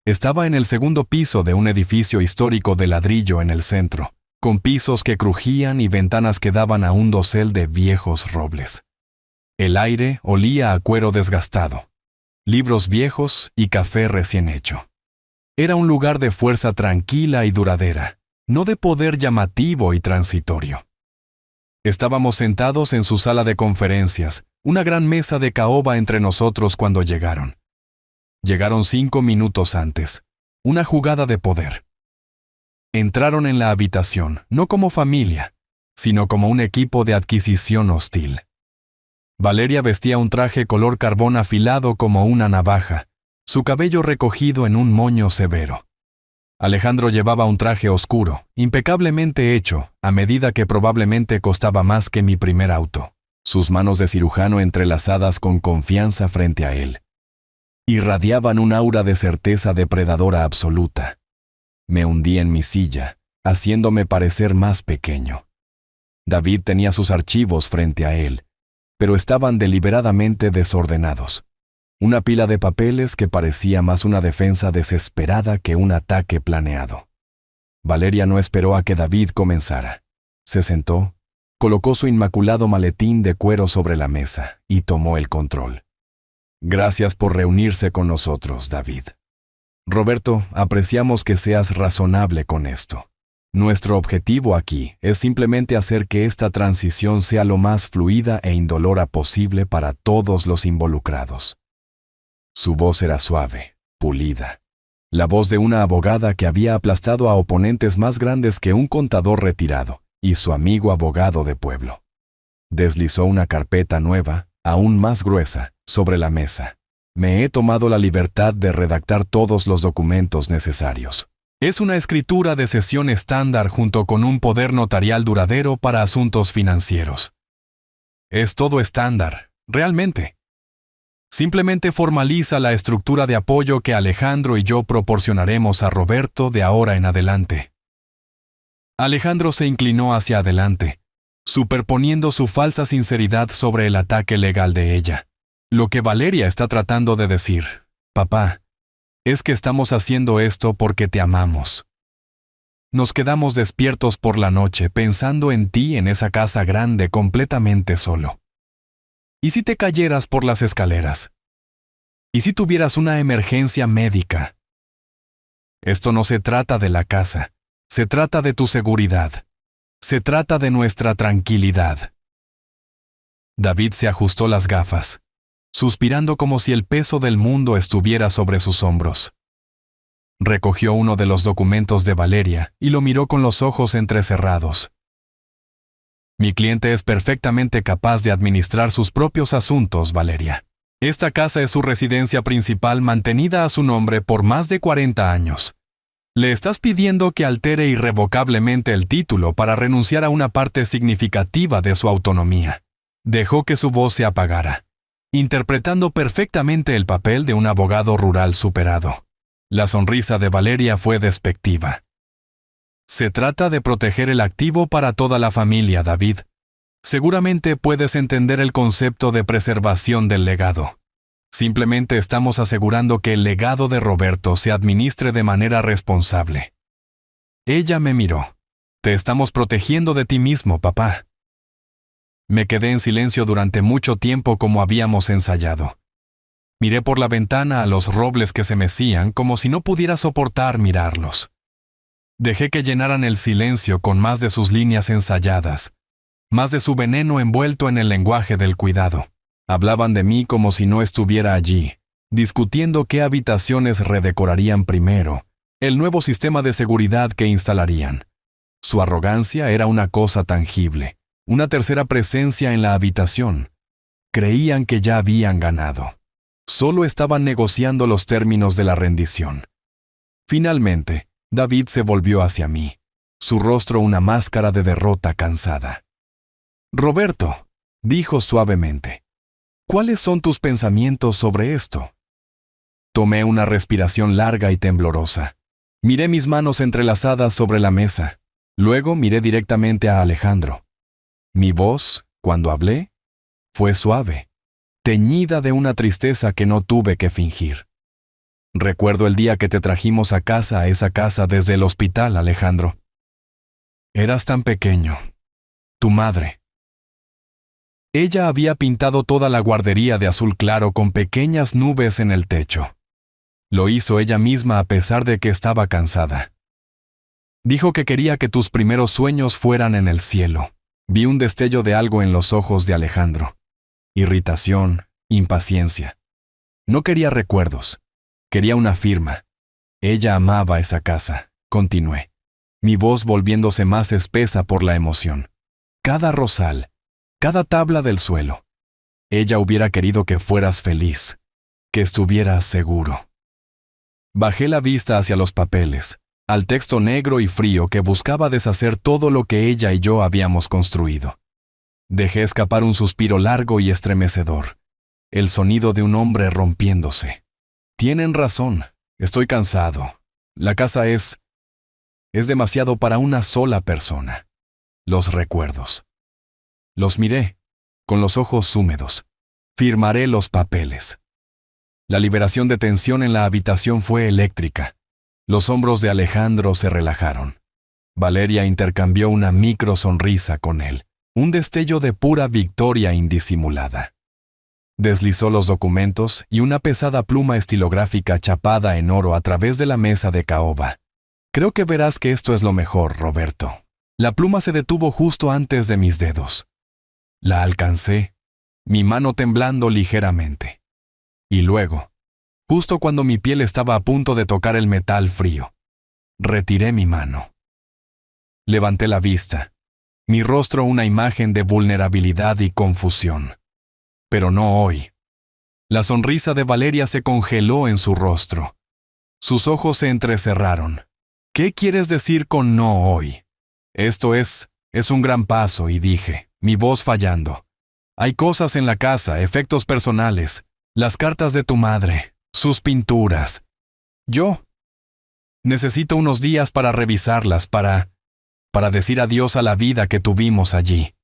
[SPEAKER 1] Estaba en el segundo piso de un edificio histórico de ladrillo en el centro, con pisos que crujían y ventanas que daban a un dosel de viejos robles. El aire olía a cuero desgastado, libros viejos y café recién hecho. Era un lugar de fuerza tranquila y duradera, no de poder llamativo y transitorio. Estábamos sentados en su sala de conferencias, una gran mesa de caoba entre nosotros cuando llegaron. Llegaron 5 minutos antes, una jugada de poder. Entraron en la habitación, no como familia, sino como un equipo de adquisición hostil. Valeria vestía un traje color carbón afilado como una navaja, su cabello recogido en un moño severo. Alejandro llevaba un traje oscuro, impecablemente hecho, a medida que probablemente costaba más que mi primer auto. Sus manos de cirujano entrelazadas con confianza frente a él. Irradiaban un aura de certeza depredadora absoluta. Me hundí en mi silla, haciéndome parecer más pequeño. David tenía sus archivos frente a él, pero estaban deliberadamente desordenados. Una pila de papeles que parecía más una defensa desesperada que un ataque planeado. Valeria no esperó a que David comenzara. Se sentó, colocó su inmaculado maletín de cuero sobre la mesa y tomó el control. Gracias por reunirse con nosotros, David. Roberto, apreciamos que seas razonable con esto. Nuestro objetivo aquí es simplemente hacer que esta transición sea lo más fluida e indolora posible para todos los involucrados. Su voz era suave, pulida. La voz de una abogada que había aplastado a oponentes más grandes que un contador retirado y su amigo abogado de pueblo. Deslizó una carpeta nueva, aún más gruesa, sobre la mesa. Me he tomado la libertad de redactar todos los documentos necesarios. Es una escritura de sesión estándar junto con un poder notarial duradero para asuntos financieros. Es todo estándar, realmente. Simplemente formaliza la estructura de apoyo que Alejandro y yo proporcionaremos a Roberto de ahora en adelante. Alejandro se inclinó hacia adelante, superponiendo su falsa sinceridad sobre el ataque legal de ella. Lo que Valeria está tratando de decir, papá, es que estamos haciendo esto porque te amamos. Nos quedamos despiertos por la noche pensando en ti en esa casa grande completamente solo. ¿Y si te cayeras por las escaleras? ¿Y si tuvieras una emergencia médica? Esto no se trata de la casa, se trata de tu seguridad. Se trata de nuestra tranquilidad. David se ajustó las gafas, suspirando como si el peso del mundo estuviera sobre sus hombros. Recogió uno de los documentos de Valeria y lo miró con los ojos entrecerrados. Mi cliente es perfectamente capaz de administrar sus propios asuntos, Valeria. Esta casa es su residencia principal mantenida a su nombre por más de 40 años. Le estás pidiendo que altere irrevocablemente el título para renunciar a una parte significativa de su autonomía. Dejó que su voz se apagara, interpretando perfectamente el papel de un abogado rural superado. La sonrisa de Valeria fue despectiva. Se trata de proteger el activo para toda la familia, David. Seguramente puedes entender el concepto de preservación del legado. Simplemente estamos asegurando que el legado de Roberto se administre de manera responsable. Ella me miró. Te estamos protegiendo de ti mismo, papá. Me quedé en silencio durante mucho tiempo como habíamos ensayado. Miré por la ventana a los robles que se mecían como si no pudiera soportar mirarlos. Dejé que llenaran el silencio con más de sus líneas ensayadas, más de su veneno envuelto en el lenguaje del cuidado. Hablaban de mí como si no estuviera allí, discutiendo qué habitaciones redecorarían primero, el nuevo sistema de seguridad que instalarían. Su arrogancia era una cosa tangible, una tercera presencia en la habitación. Creían que ya habían ganado. Solo estaban negociando los términos de la rendición. Finalmente, David se volvió hacia mí, su rostro una máscara de derrota cansada. «Roberto», dijo suavemente, «¿cuáles son tus pensamientos sobre esto?» Tomé una respiración larga y temblorosa. Miré mis manos entrelazadas sobre la mesa. Luego miré directamente a Alejandro. Mi voz, cuando hablé, fue suave, teñida de una tristeza que no tuve que fingir. Recuerdo el día que te trajimos a esa casa desde el hospital, Alejandro. Eras tan pequeño. Tu madre. Ella había pintado toda la guardería de azul claro con pequeñas nubes en el techo. Lo hizo ella misma a pesar de que estaba cansada. Dijo que quería que tus primeros sueños fueran en el cielo. Vi un destello de algo en los ojos de Alejandro. Irritación, impaciencia. No quería recuerdos. Quería una firma. Ella amaba esa casa, continué, mi voz volviéndose más espesa por la emoción. Cada rosal, cada tabla del suelo. Ella hubiera querido que fueras feliz, que estuvieras seguro. Bajé la vista hacia los papeles, al texto negro y frío que buscaba deshacer todo lo que ella y yo habíamos construido. Dejé escapar un suspiro largo y estremecedor, el sonido de un hombre rompiéndose. Tienen razón, estoy cansado. La casa es demasiado para una sola persona. Los recuerdos. Los miré, con los ojos húmedos. Firmaré los papeles. La liberación de tensión en la habitación fue eléctrica. Los hombros de Alejandro se relajaron. Valeria intercambió una micro sonrisa con él, un destello de pura victoria indisimulada. Deslizó los documentos y una pesada pluma estilográfica chapada en oro a través de la mesa de caoba. Creo que verás que esto es lo mejor, Roberto. La pluma se detuvo justo antes de mis dedos. La alcancé, mi mano temblando ligeramente. Y luego, justo cuando mi piel estaba a punto de tocar el metal frío, retiré mi mano. Levanté la vista, mi rostro una imagen de vulnerabilidad y confusión. Pero no hoy. La sonrisa de Valeria se congeló en su rostro. Sus ojos se entrecerraron. ¿Qué quieres decir con no hoy? Esto es un gran paso, y dije, mi voz fallando. Hay cosas en la casa, efectos personales, las cartas de tu madre, sus pinturas. Yo necesito unos días para revisarlas, para decir adiós a la vida que tuvimos allí.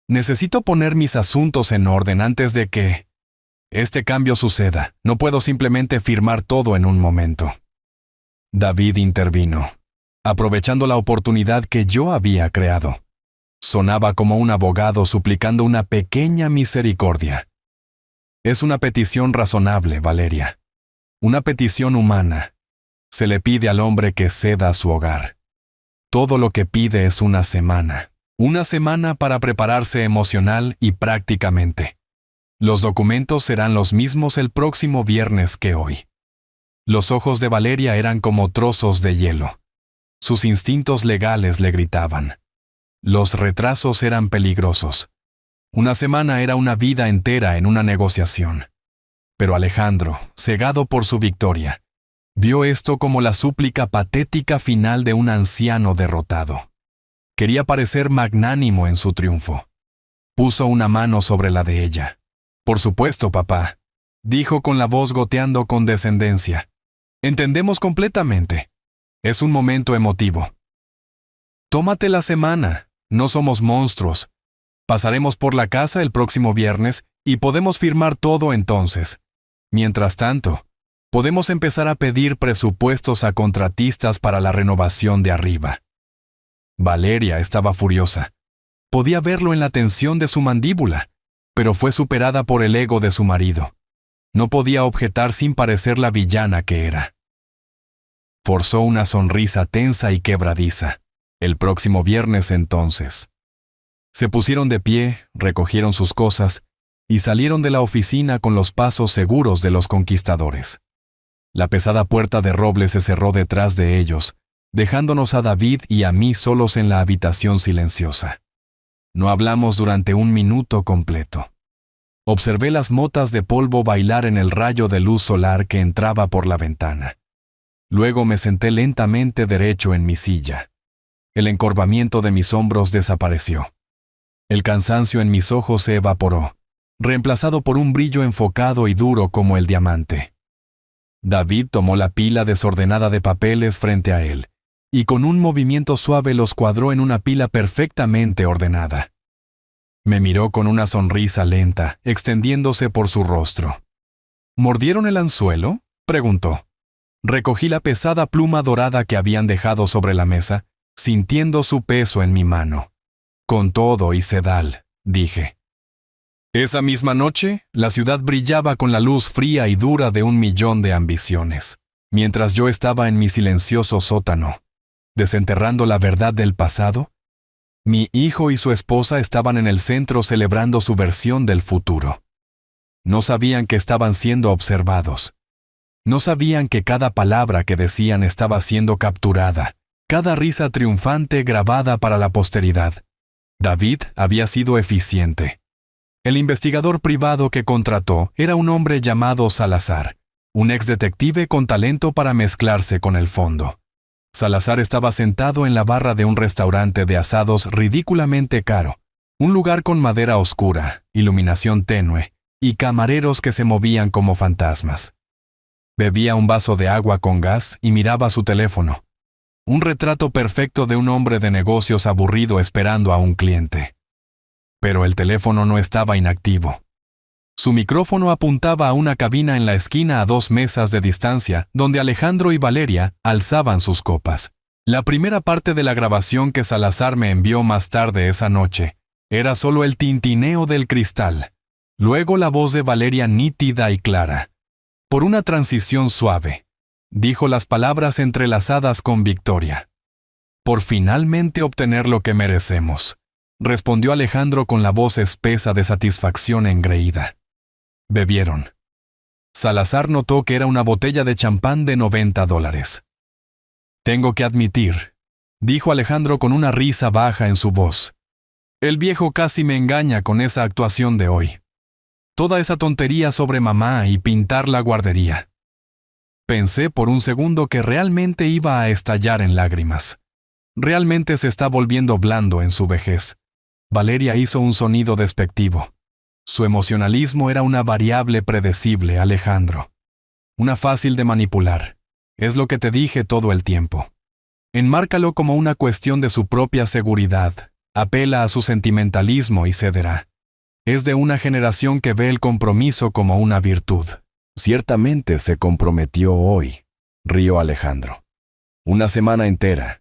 [SPEAKER 1] Necesito poner mis asuntos en orden antes de que este cambio suceda. No puedo simplemente firmar todo en un momento. David intervino, aprovechando la oportunidad que yo había creado. Sonaba como un abogado suplicando una pequeña misericordia. Es una petición razonable, Valeria. Una petición humana. Se le pide al hombre que ceda su hogar. Todo lo que pide es una semana. Una semana para prepararse emocional y prácticamente. Los documentos serán los mismos el próximo viernes que hoy. Los ojos de Valeria eran como trozos de hielo. Sus instintos legales le gritaban. Los retrasos eran peligrosos. Una semana era una vida entera en una negociación. Pero Alejandro, cegado por su victoria, vio esto como la súplica patética final de un anciano derrotado. Quería parecer magnánimo en su triunfo. Puso una mano sobre la de ella. «Por supuesto, papá», dijo con la voz goteando con descendencia. «Entendemos completamente. Es un momento emotivo. Tómate la semana. No somos monstruos. Pasaremos por la casa el próximo viernes y podemos firmar todo entonces. Mientras tanto, podemos empezar a pedir presupuestos a contratistas para la renovación de arriba». Valeria estaba furiosa. Podía verlo en la tensión de su mandíbula, pero fue superada por el ego de su marido. No podía objetar sin parecer la villana que era. Forzó una sonrisa tensa y quebradiza. El próximo viernes entonces. Se pusieron de pie, recogieron sus cosas y salieron de la oficina con los pasos seguros de los conquistadores. La pesada puerta de roble se cerró detrás de ellos, dejándonos a David y a mí solos en la habitación silenciosa. No hablamos durante un minuto completo. Observé las motas de polvo bailar en el rayo de luz solar que entraba por la ventana. Luego me senté lentamente derecho en mi silla. El encorvamiento de mis hombros desapareció. El cansancio en mis ojos se evaporó, reemplazado por un brillo enfocado y duro como el diamante. David tomó la pila desordenada de papeles frente a él, y con un movimiento suave los cuadró en una pila perfectamente ordenada. Me miró con una sonrisa lenta, extendiéndose por su rostro. ¿Mordieron el anzuelo?, preguntó. Recogí la pesada pluma dorada que habían dejado sobre la mesa, sintiendo su peso en mi mano. Con todo y sedal, dije. Esa misma noche, la ciudad brillaba con la luz fría y dura de 1.000.000 de ambiciones, mientras yo estaba en mi silencioso sótano, desenterrando la verdad del pasado. Mi hijo y su esposa estaban en el centro celebrando su versión del futuro. No sabían que estaban siendo observados. No sabían que cada palabra que decían estaba siendo capturada, cada risa triunfante grabada para la posteridad. David había sido eficiente. El investigador privado que contrató era un hombre llamado Salazar, un exdetective con talento para mezclarse con el fondo. Salazar estaba sentado en la barra de un restaurante de asados ridículamente caro, un lugar con madera oscura, iluminación tenue y camareros que se movían como fantasmas. Bebía un vaso de agua con gas y miraba su teléfono. Un retrato perfecto de un hombre de negocios aburrido esperando a un cliente. Pero el teléfono no estaba inactivo. Su micrófono apuntaba a una cabina en la esquina a 2 mesas de distancia, donde Alejandro y Valeria alzaban sus copas. La primera parte de la grabación que Salazar me envió más tarde esa noche Era solo el tintineo del cristal. Luego la voz de Valeria nítida y clara. Por una transición suave, dijo las palabras entrelazadas con victoria. Por finalmente obtener lo que merecemos, respondió Alejandro con la voz espesa de satisfacción engreída. Bebieron. Salazar notó que era una botella de champán de $90. Tengo que admitir, dijo Alejandro con una risa baja en su voz. El viejo casi me engaña con esa actuación de hoy. Toda esa tontería sobre mamá y pintar la guardería. Pensé por un segundo que realmente iba a estallar en lágrimas. Realmente se está volviendo blando en su vejez. Valeria hizo un sonido despectivo. Su emocionalismo era una variable predecible, Alejandro. Una fácil de manipular. Es lo que te dije todo el tiempo. Enmárcalo como una cuestión de su propia seguridad. Apela a su sentimentalismo y cederá. Es de una generación que ve el compromiso como una virtud. Ciertamente se comprometió hoy, rió Alejandro. Una semana entera.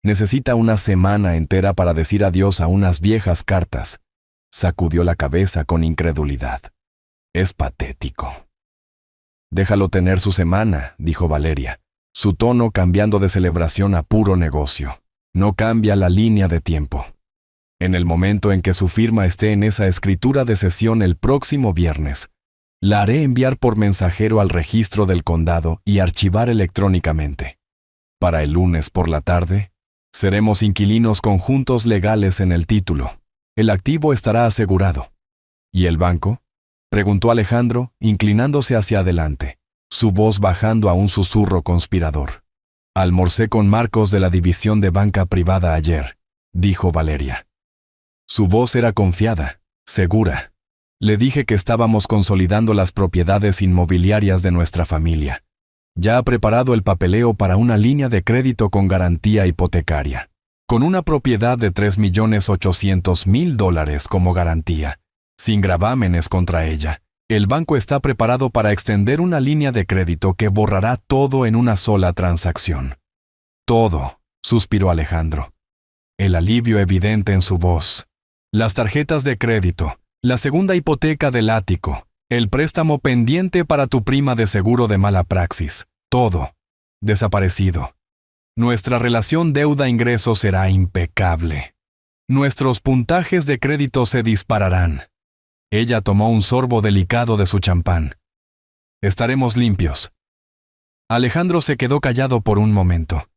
[SPEAKER 1] Necesita una semana entera para decir adiós a unas viejas cartas. Sacudió la cabeza con incredulidad. Es patético. Déjalo tener su semana, dijo Valeria, su tono cambiando de celebración a puro negocio. No cambia la línea de tiempo. En el momento en que su firma esté en esa escritura de cesión el próximo viernes, la haré enviar por mensajero al registro del condado y archivar electrónicamente. Para el lunes por la tarde, seremos inquilinos conjuntos legales en el título. El activo estará asegurado. ¿Y el banco?, preguntó Alejandro, inclinándose hacia adelante, su voz bajando a un susurro conspirador. Almorcé con Marcos de la división de banca privada ayer, dijo Valeria. Su voz era confiada, segura. Le dije que estábamos consolidando las propiedades inmobiliarias de nuestra familia. Ya ha preparado el papeleo para una línea de crédito con garantía hipotecaria, con una propiedad de $3.800.000 como garantía, sin gravámenes contra ella. El banco está preparado para extender una línea de crédito que borrará todo en una sola transacción. Todo, suspiró Alejandro. El alivio evidente en su voz. Las tarjetas de crédito, la segunda hipoteca del ático, el préstamo pendiente para tu prima de seguro de mala praxis, todo, desaparecido. Nuestra relación deuda-ingreso será impecable. Nuestros puntajes de crédito se dispararán. Ella tomó un sorbo delicado de su champán. Estaremos limpios. Alejandro se quedó callado por un momento.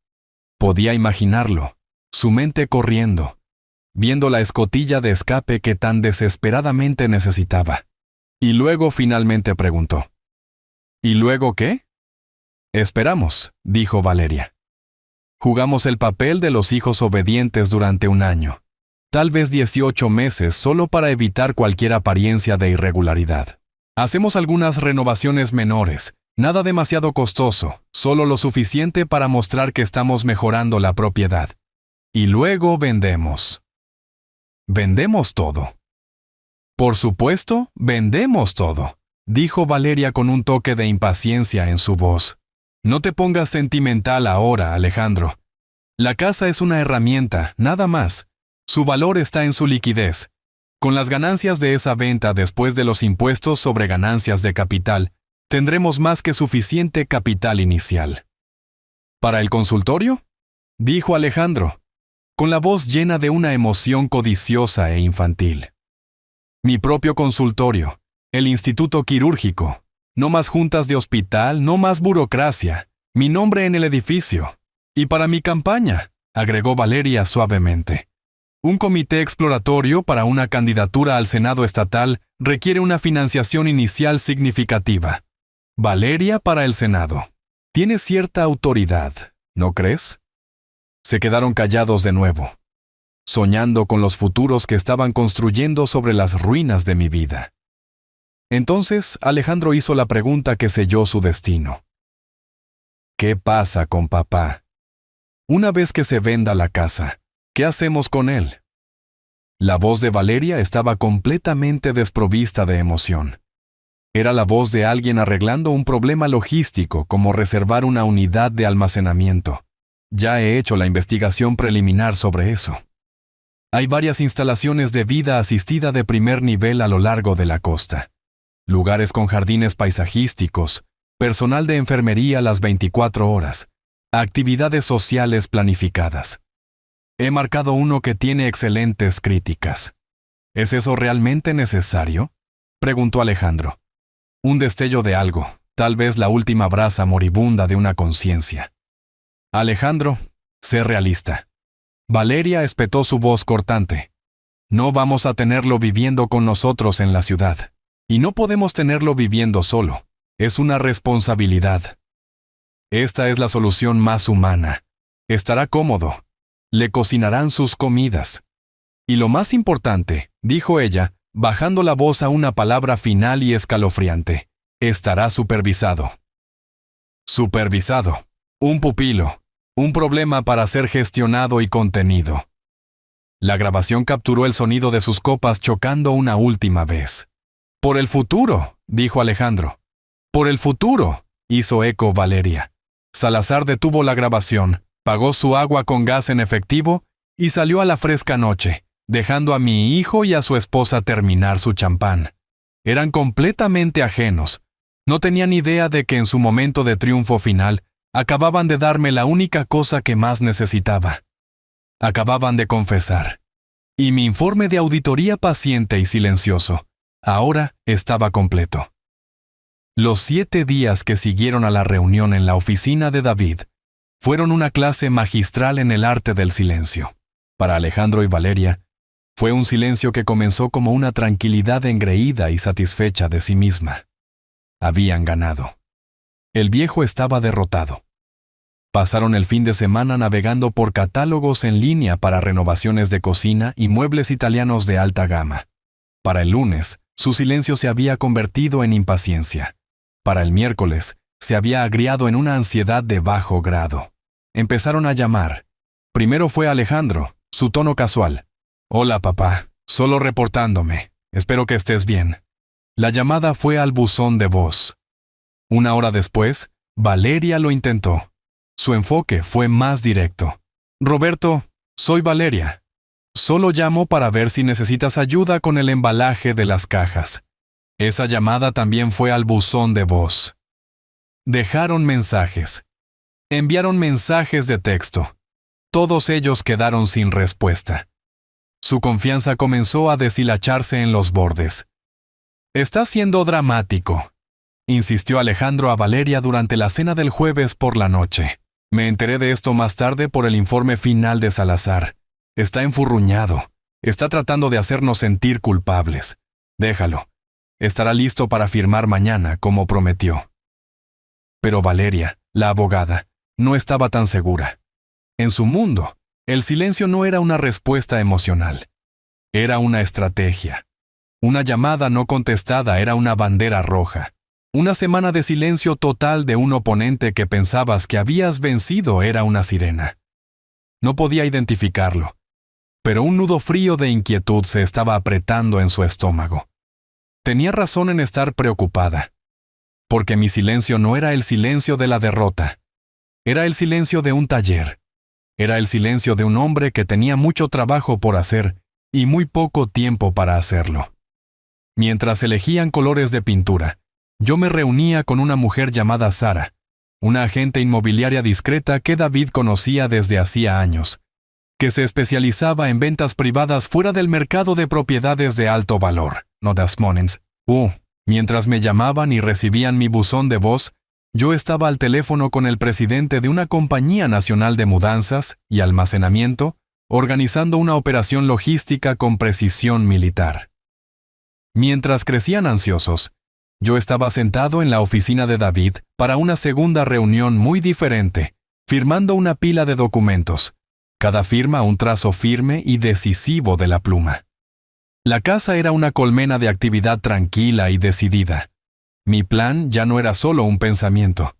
[SPEAKER 1] Podía imaginarlo, su mente corriendo, viendo la escotilla de escape que tan desesperadamente necesitaba. Y luego finalmente preguntó. ¿Y luego qué? Esperamos, dijo Valeria. Jugamos el papel de los hijos obedientes durante un año, tal vez 18 meses solo para evitar cualquier apariencia de irregularidad. Hacemos algunas renovaciones menores, nada demasiado costoso, solo lo suficiente para mostrar que estamos mejorando la propiedad. Y luego vendemos. ¿Vendemos todo? Por supuesto, vendemos todo, dijo Valeria con un toque de impaciencia en su voz. No te pongas sentimental ahora, Alejandro. La casa es una herramienta, nada más. Su valor está en su liquidez. Con las ganancias de esa venta después de los impuestos sobre ganancias de capital, tendremos más que suficiente capital inicial. ¿Para el consultorio?, dijo Alejandro, con la voz llena de una emoción codiciosa e infantil. Mi propio consultorio, el instituto quirúrgico, no más juntas de hospital, no más burocracia, mi nombre en el edificio. Y para mi campaña, agregó Valeria suavemente. Un comité exploratorio para una candidatura al Senado estatal requiere una financiación inicial significativa. Valeria para el Senado. Tiene cierta autoridad, ¿no crees? Se quedaron callados de nuevo, soñando con los futuros que estaban construyendo sobre las ruinas de mi vida. Entonces Alejandro hizo la pregunta que selló su destino. ¿Qué pasa con papá? Una vez que se venda la casa, ¿qué hacemos con él? La voz de Valeria estaba completamente desprovista de emoción. Era la voz de alguien arreglando un problema logístico como reservar una unidad de almacenamiento. Ya he hecho la investigación preliminar sobre eso. Hay varias instalaciones de vida asistida de primer nivel a lo largo de la costa. Lugares con jardines paisajísticos, personal de enfermería las 24 horas, actividades sociales planificadas. He marcado uno que tiene excelentes críticas. ¿Es eso realmente necesario?, preguntó Alejandro. Un destello de algo, tal vez la última brasa moribunda de una conciencia. Alejandro, sé realista. Valeria espetó su voz cortante. No vamos a tenerlo viviendo con nosotros en la ciudad. Y no podemos tenerlo viviendo solo. Es una responsabilidad. Esta es la solución más humana. Estará cómodo. Le cocinarán sus comidas. Y lo más importante, dijo ella, bajando la voz a una palabra final y escalofriante, estará supervisado. Supervisado. Un pupilo. Un problema para ser gestionado y contenido. La grabación capturó el sonido de sus copas chocando una última vez. Por el futuro, dijo Alejandro. Por el futuro, hizo eco Valeria. Salazar detuvo la grabación, pagó su agua con gas en efectivo y salió a la fresca noche, dejando a mi hijo y a su esposa terminar su champán. Eran completamente ajenos. No tenían idea de que en su momento de triunfo final, acababan de darme la única cosa que más necesitaba. Acababan de confesar. Y mi informe de auditoría paciente y silencioso, ahora estaba completo. Los 7 días que siguieron a la reunión en la oficina de David fueron una clase magistral en el arte del silencio. Para Alejandro y Valeria, fue un silencio que comenzó como una tranquilidad engreída y satisfecha de sí misma. Habían ganado. El viejo estaba derrotado. Pasaron el fin de semana navegando por catálogos en línea para renovaciones de cocina y muebles italianos de alta gama. Para el lunes, su silencio se había convertido en impaciencia. Para el miércoles, se había agriado en una ansiedad de bajo grado. Empezaron a llamar. Primero fue Alejandro, su tono casual. «Hola, papá. Solo reportándome. Espero que estés bien». La llamada fue al buzón de voz. 1 hora después, Valeria lo intentó. Su enfoque fue más directo. «Roberto, soy Valeria. Solo llamo para ver si necesitas ayuda con el embalaje de las cajas». Esa llamada también fue al buzón de voz. Dejaron mensajes. Enviaron mensajes de texto. Todos ellos quedaron sin respuesta. Su confianza comenzó a deshilacharse en los bordes. «Está siendo dramático», insistió Alejandro a Valeria durante la cena del jueves por la noche. «Me enteré de esto más tarde por el informe final de Salazar. Está enfurruñado. Está tratando de hacernos sentir culpables. Déjalo. Estará listo para firmar mañana, como prometió». Pero Valeria, la abogada, no estaba tan segura. En su mundo, el silencio no era una respuesta emocional. Era una estrategia. Una llamada no contestada era una bandera roja. Una semana de silencio total de un oponente que pensabas que habías vencido era una sirena. No podía identificarlo, pero un nudo frío de inquietud se estaba apretando en su estómago. Tenía razón en estar preocupada, porque mi silencio no era el silencio de la derrota. Era el silencio de un taller. Era el silencio de un hombre que tenía mucho trabajo por hacer y muy poco tiempo para hacerlo. Mientras elegían colores de pintura, yo me reunía con una mujer llamada Sara, una agente inmobiliaria discreta que David conocía desde hacía años, que se especializaba en ventas privadas fuera del mercado de propiedades de alto valor, no das monens. Mientras me llamaban y recibían mi buzón de voz, yo estaba al teléfono con el presidente de una compañía nacional de mudanzas y almacenamiento, organizando una operación logística con precisión militar. Mientras crecían ansiosos, yo estaba sentado en la oficina de David para una segunda reunión muy diferente, firmando una pila de documentos, cada firma un trazo firme y decisivo de la pluma. La casa era una colmena de actividad tranquila y decidida. Mi plan ya no era solo un pensamiento.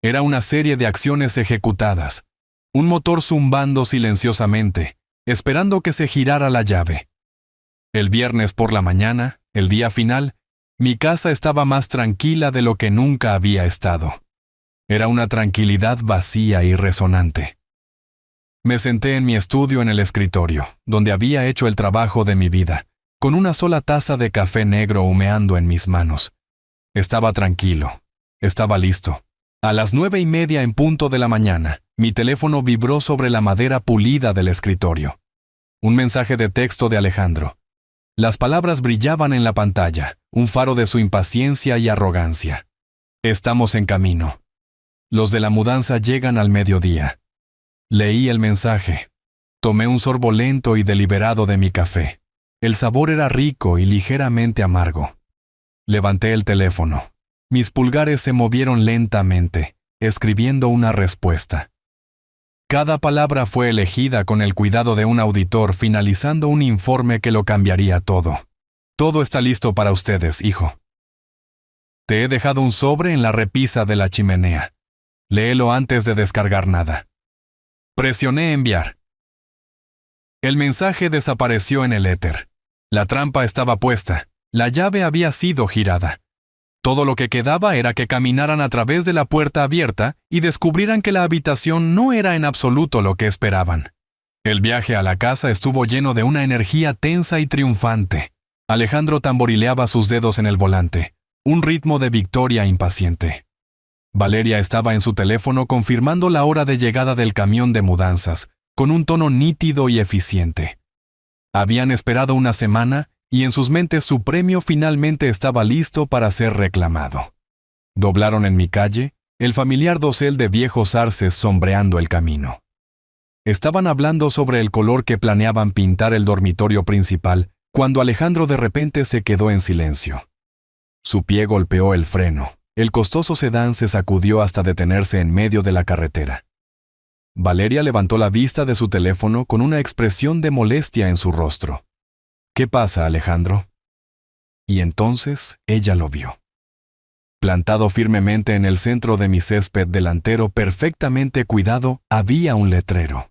[SPEAKER 1] Era una serie de acciones ejecutadas, un motor zumbando silenciosamente, esperando que se girara la llave. El viernes por la mañana, el día final, mi casa estaba más tranquila de lo que nunca había estado. Era una tranquilidad vacía y resonante. Me senté en mi estudio en el escritorio, donde había hecho el trabajo de mi vida, con una sola taza de café negro humeando en mis manos. Estaba tranquilo. Estaba listo. A las 9:30 en punto de la mañana, mi teléfono vibró sobre la madera pulida del escritorio. Un mensaje de texto de Alejandro. Las palabras brillaban en la pantalla, un faro de su impaciencia y arrogancia. Estamos en camino. Los de la mudanza llegan al mediodía. Leí el mensaje. Tomé un sorbo lento y deliberado de mi café. El sabor era rico y ligeramente amargo. Levanté el teléfono. Mis pulgares se movieron lentamente, escribiendo una respuesta. Cada palabra fue elegida con el cuidado de un auditor, finalizando un informe que lo cambiaría todo. Todo está listo para ustedes, hijo. Te he dejado un sobre en la repisa de la chimenea. Léelo antes de descargar nada. Presioné enviar. El mensaje desapareció en el éter. La trampa estaba puesta. La llave había sido girada. Todo lo que quedaba era que caminaran a través de la puerta abierta y descubrieran que la habitación no era en absoluto lo que esperaban. El viaje a la casa estuvo lleno de una energía tensa y triunfante. Alejandro tamborileaba sus dedos en el volante, un ritmo de victoria impaciente. Valeria estaba en su teléfono confirmando la hora de llegada del camión de mudanzas, con un tono nítido y eficiente. Habían esperado una semana y en sus mentes su premio finalmente estaba listo para ser reclamado. Doblaron en mi calle, el familiar dosel de viejos arces sombreando el camino. Estaban hablando sobre el color que planeaban pintar el dormitorio principal, cuando Alejandro de repente se quedó en silencio. Su pie golpeó el freno. El costoso sedán se sacudió hasta detenerse en medio de la carretera. Valeria levantó la vista de su teléfono con una expresión de molestia en su rostro. ¿Qué pasa, Alejandro? Y entonces ella lo vio. Plantado firmemente en el centro de mi césped delantero perfectamente cuidado, había un letrero.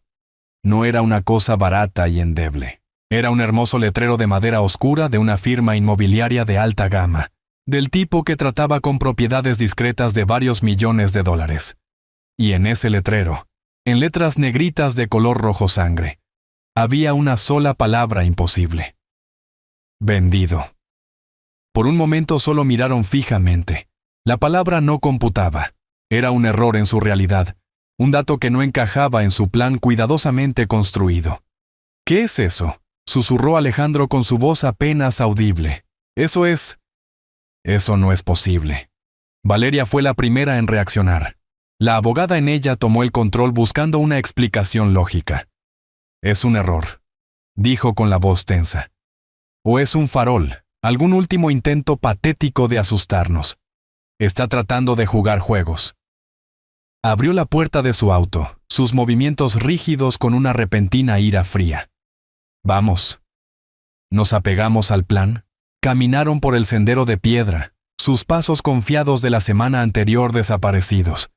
[SPEAKER 1] No era una cosa barata y endeble. Era un hermoso letrero de madera oscura de una firma inmobiliaria de alta gama, del tipo que trataba con propiedades discretas de varios millones de dólares. Y en ese letrero, en letras negritas de color rojo sangre, había una sola palabra imposible. Vendido. Por un momento solo miraron fijamente. La palabra no computaba. Era un error en su realidad, un dato que no encajaba en su plan cuidadosamente construido. ¿Qué es eso?, susurró Alejandro con su voz apenas audible. Eso no es posible. Valeria fue la primera en reaccionar. La abogada en ella tomó el control buscando una explicación lógica. Es un error, dijo con la voz tensa. O es un farol, algún último intento patético de asustarnos. Está tratando de jugar juegos. Abrió la puerta de su auto, sus movimientos rígidos con una repentina ira fría. Vamos. Nos apegamos al plan. Caminaron por el sendero de piedra, sus pasos confiados de la semana anterior desaparecidos,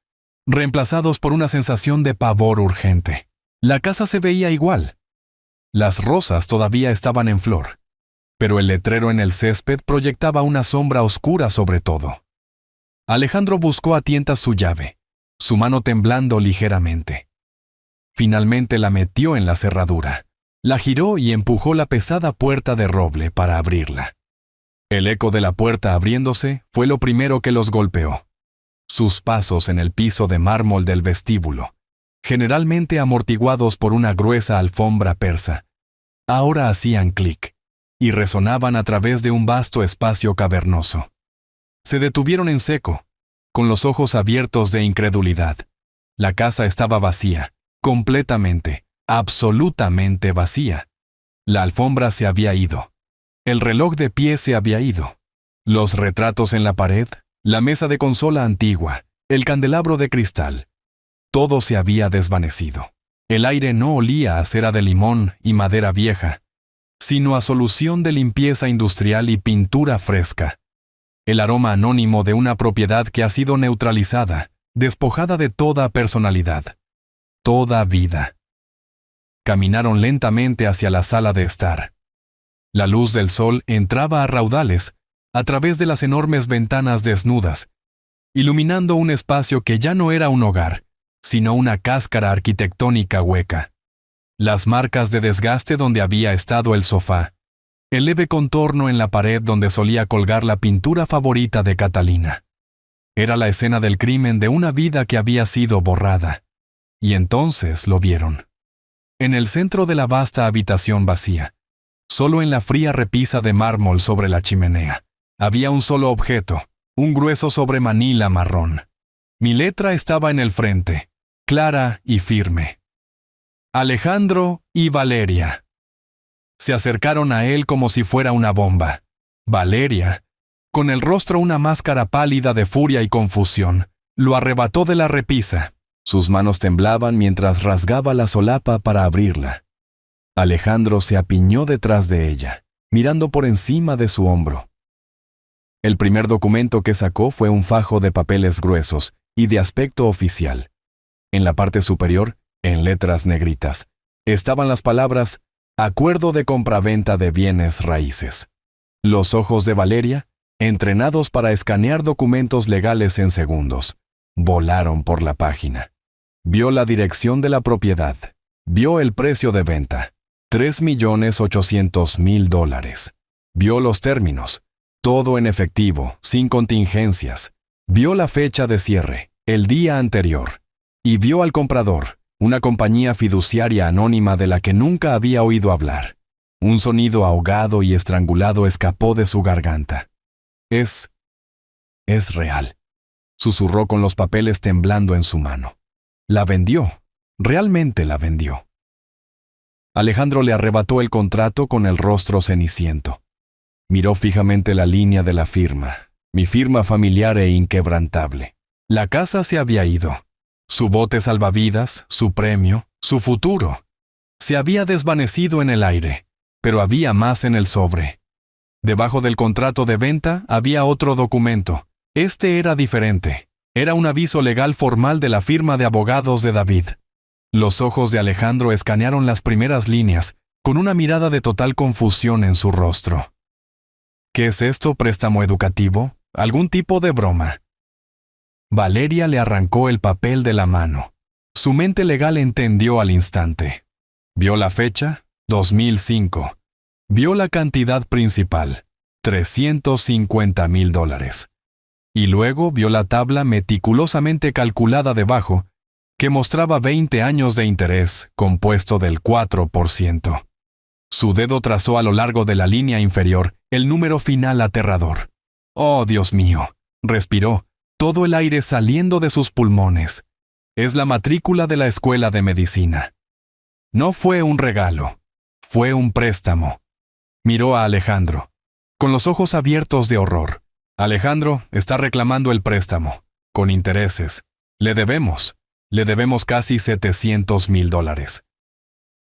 [SPEAKER 1] reemplazados por una sensación de pavor urgente. La casa se veía igual. Las rosas todavía estaban en flor, pero el letrero en el césped proyectaba una sombra oscura sobre todo. Alejandro buscó a tientas su llave, su mano temblando ligeramente. Finalmente la metió en la cerradura, la giró y empujó la pesada puerta de roble para abrirla. El eco de la puerta abriéndose fue lo primero que los golpeó. Sus pasos en el piso de mármol del vestíbulo, generalmente amortiguados por una gruesa alfombra persa, ahora hacían clic y resonaban a través de un vasto espacio cavernoso. Se detuvieron en seco, con los ojos abiertos de incredulidad. La casa estaba vacía, completamente, absolutamente vacía. La alfombra se había ido. El reloj de pie se había ido. Los retratos en la pared, la mesa de consola antigua, el candelabro de cristal. Todo se había desvanecido. El aire no olía a cera de limón y madera vieja, sino a solución de limpieza industrial y pintura fresca. El aroma anónimo de una propiedad que ha sido neutralizada, despojada de toda personalidad, toda vida. Caminaron lentamente hacia la sala de estar. La luz del sol entraba a raudales a través de las enormes ventanas desnudas, iluminando un espacio que ya no era un hogar, sino una cáscara arquitectónica hueca. las marcas de desgaste donde había estado el sofá, el leve contorno en la pared donde solía colgar la pintura favorita de Catalina. Era la escena del crimen de una vida que había sido borrada. Y entonces lo vieron. En el centro de la vasta habitación vacía, solo en la fría repisa de mármol sobre la chimenea, había un solo objeto, un grueso sobremanila marrón. Mi letra estaba en el frente, clara y firme. Alejandro y Valeria. Se acercaron a él como si fuera una bomba. Valeria, con el rostro una máscara pálida de furia y confusión, lo arrebató de la repisa. Sus manos temblaban mientras rasgaba la solapa para abrirla. Alejandro se apiñó detrás de ella, mirando por encima de su hombro. El primer documento que sacó fue un fajo de papeles gruesos y de aspecto oficial. En la parte superior, en letras negritas, estaban las palabras Acuerdo de compraventa de bienes raíces. Los ojos de Valeria, entrenados para escanear documentos legales en segundos, volaron por la página. Vio la dirección de la propiedad. Vio el precio de venta, $3.800.000. Vio los términos, todo en efectivo, sin contingencias. Vio la fecha de cierre, el día anterior. Y vio al comprador, una compañía fiduciaria anónima de la que nunca había oído hablar. Un sonido ahogado y estrangulado escapó de su garganta. Es real, susurró con los papeles temblando en su mano. La vendió, realmente la vendió. Alejandro le arrebató el contrato con el rostro ceniciento. Miró fijamente la línea de la firma, mi firma familiar e inquebrantable. La casa se había ido. Su bote salvavidas, su premio, su futuro. Se había desvanecido en el aire, pero había más en el sobre. Debajo del contrato de venta había otro documento. Este era diferente. Era un aviso legal formal de la firma de abogados de David. Los ojos de Alejandro escanearon las primeras líneas, con una mirada de total confusión en su rostro. ¿Qué es esto, préstamo educativo? ¿Algún tipo de broma? Valeria le arrancó el papel de la mano. Su mente legal entendió al instante. Vio la fecha, 2005. Vio la cantidad principal, $350.000. Y luego vio la tabla meticulosamente calculada debajo, que mostraba 20 años de interés, compuesto del 4%. Su dedo trazó a lo largo de la línea inferior el número final aterrador. «Oh, Dios mío», respiró, todo el aire saliendo de sus pulmones. «Es la matrícula de la escuela de medicina». No fue un regalo, fue un préstamo. Miró a Alejandro, con los ojos abiertos de horror. Alejandro está reclamando el préstamo, con intereses. Le debemos casi $700.000.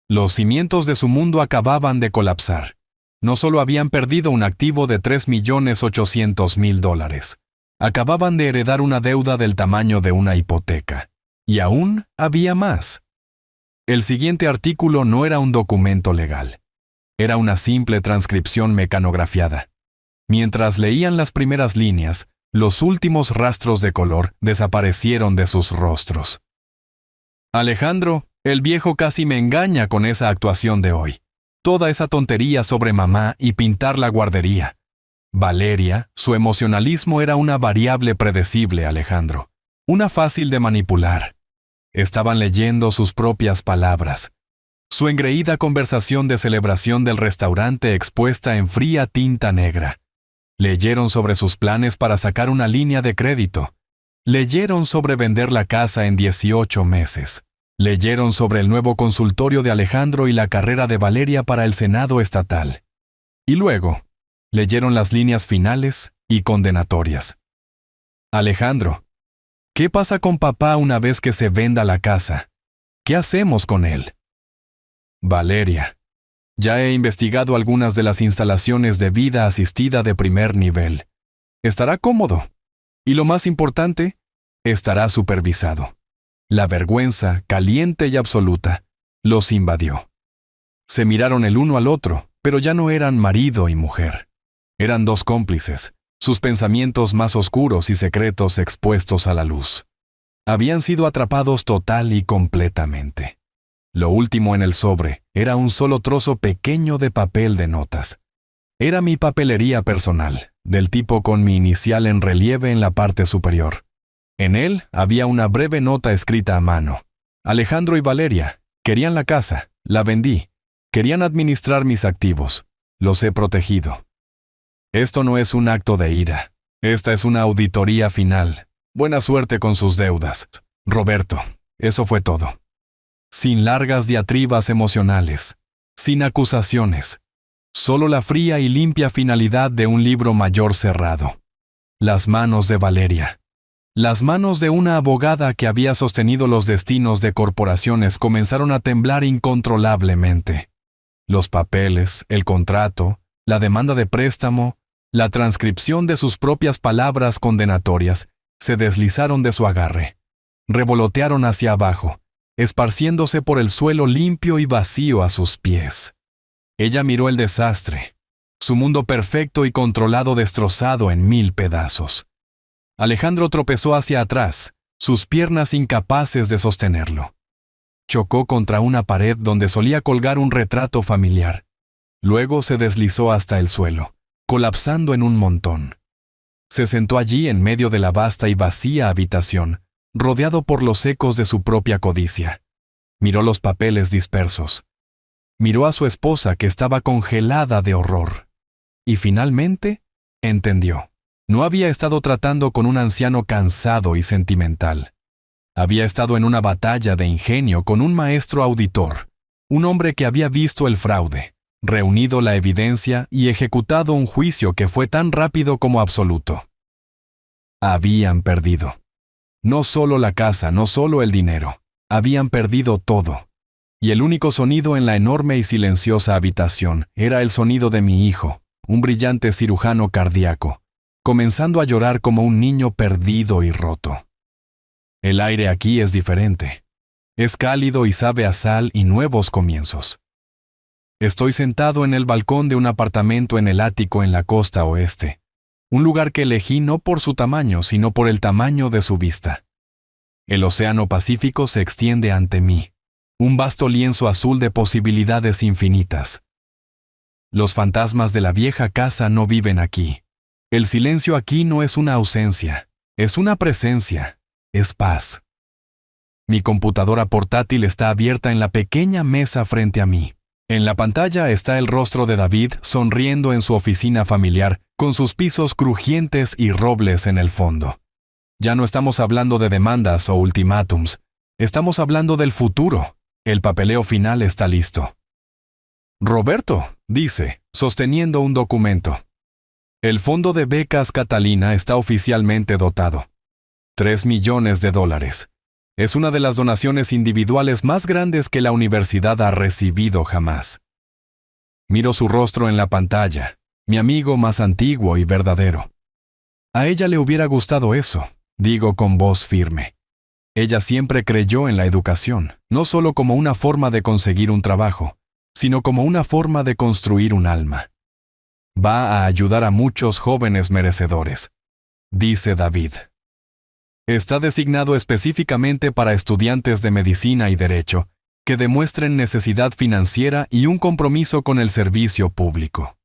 [SPEAKER 1] Los cimientos de su mundo acababan de colapsar. No solo habían perdido un activo de $3.800.000, acababan de heredar una deuda del tamaño de una hipoteca. Y aún había más. El siguiente artículo no era un documento legal. Era una simple transcripción mecanografiada. Mientras leían las primeras líneas, los últimos rastros de color desaparecieron de sus rostros. Alejandro, el viejo casi me engaña con esa actuación de hoy. Toda esa tontería sobre mamá y pintar la guardería. Valeria, su emocionalismo era una variable predecible, Alejandro. Una fácil de manipular. Estaban leyendo sus propias palabras. Su engreída conversación de celebración del restaurante expuesta en fría tinta negra. Leyeron sobre sus planes para sacar una línea de crédito. Leyeron sobre vender la casa en 18 meses. Leyeron sobre el nuevo consultorio de Alejandro y la carrera de Valeria para el Senado estatal. Y luego, leyeron las líneas finales y condenatorias. Alejandro, ¿qué pasa con papá una vez que se venda la casa? ¿Qué hacemos con él? Valeria, ya he investigado algunas de las instalaciones de vida asistida de primer nivel. Estará cómodo. Y lo más importante, estará supervisado. La vergüenza, caliente y absoluta, los invadió. Se miraron el uno al otro, pero ya no eran marido y mujer. Eran dos cómplices, sus pensamientos más oscuros y secretos expuestos a la luz. Habían sido atrapados total y completamente. Lo último en el sobre era un solo trozo pequeño de papel de notas. Era mi papelería personal, del tipo con mi inicial en relieve en la parte superior. En él había una breve nota escrita a mano. Alejandro y Valeria querían la casa, la vendí. Querían administrar mis activos. Los he protegido. Esto no es un acto de ira. Esta es una auditoría final. Buena suerte con sus deudas. Roberto, eso fue todo. Sin largas diatribas emocionales, sin acusaciones, solo la fría y limpia finalidad de un libro mayor cerrado. Las manos de Valeria. Las manos de una abogada que había sostenido los destinos de corporaciones comenzaron a temblar incontrolablemente. Los papeles, el contrato, la demanda de préstamo, la transcripción de sus propias palabras condenatorias se deslizaron de su agarre. Revolotearon hacia abajo, esparciéndose por el suelo limpio y vacío a sus pies. Ella miró el desastre, su mundo perfecto y controlado destrozado en 1000 pedazos. Alejandro tropezó hacia atrás, sus piernas incapaces de sostenerlo. Chocó contra una pared donde solía colgar un retrato familiar. Luego se deslizó hasta el suelo, colapsando en un montón. Se sentó allí en medio de la vasta y vacía habitación, rodeado por los ecos de su propia codicia. Miró los papeles dispersos. Miró a su esposa que estaba congelada de horror. Y finalmente, entendió. No había estado tratando con un anciano cansado y sentimental. Había estado en una batalla de ingenio con un maestro auditor, un hombre que había visto el fraude, reunido la evidencia y ejecutado un juicio que fue tan rápido como absoluto. Habían perdido. No solo la casa, no solo el dinero, habían perdido todo. Y el único sonido en la enorme y silenciosa habitación era el sonido de mi hijo, un brillante cirujano cardíaco, comenzando a llorar como un niño perdido y roto. El aire aquí es diferente. Es cálido y sabe a sal y nuevos comienzos. Estoy sentado en el balcón de un apartamento en el ático en la costa oeste, un lugar que elegí no por su tamaño, sino por el tamaño de su vista. El océano Pacífico se extiende ante mí, un vasto lienzo azul de posibilidades infinitas. Los fantasmas de la vieja casa no viven aquí. El silencio aquí no es una ausencia, es una presencia, es paz. Mi computadora portátil está abierta en la pequeña mesa frente a mí. En la pantalla está el rostro de David sonriendo en su oficina familiar, con sus pisos crujientes y robles en el fondo. Ya no estamos hablando de demandas o ultimátums, estamos hablando del futuro. El papeleo final está listo. Roberto, dice, sosteniendo un documento. El fondo de becas Catalina está oficialmente dotado. $3 millones. Es una de las donaciones individuales más grandes que la universidad ha recibido jamás. Miro su rostro en la pantalla, mi amigo más antiguo y verdadero. A ella le hubiera gustado eso, digo con voz firme. Ella siempre creyó en la educación, no solo como una forma de conseguir un trabajo, sino como una forma de construir un alma. Va a ayudar a muchos jóvenes merecedores, dice David. Está designado específicamente para estudiantes de medicina y derecho que demuestren necesidad financiera y un compromiso con el servicio público.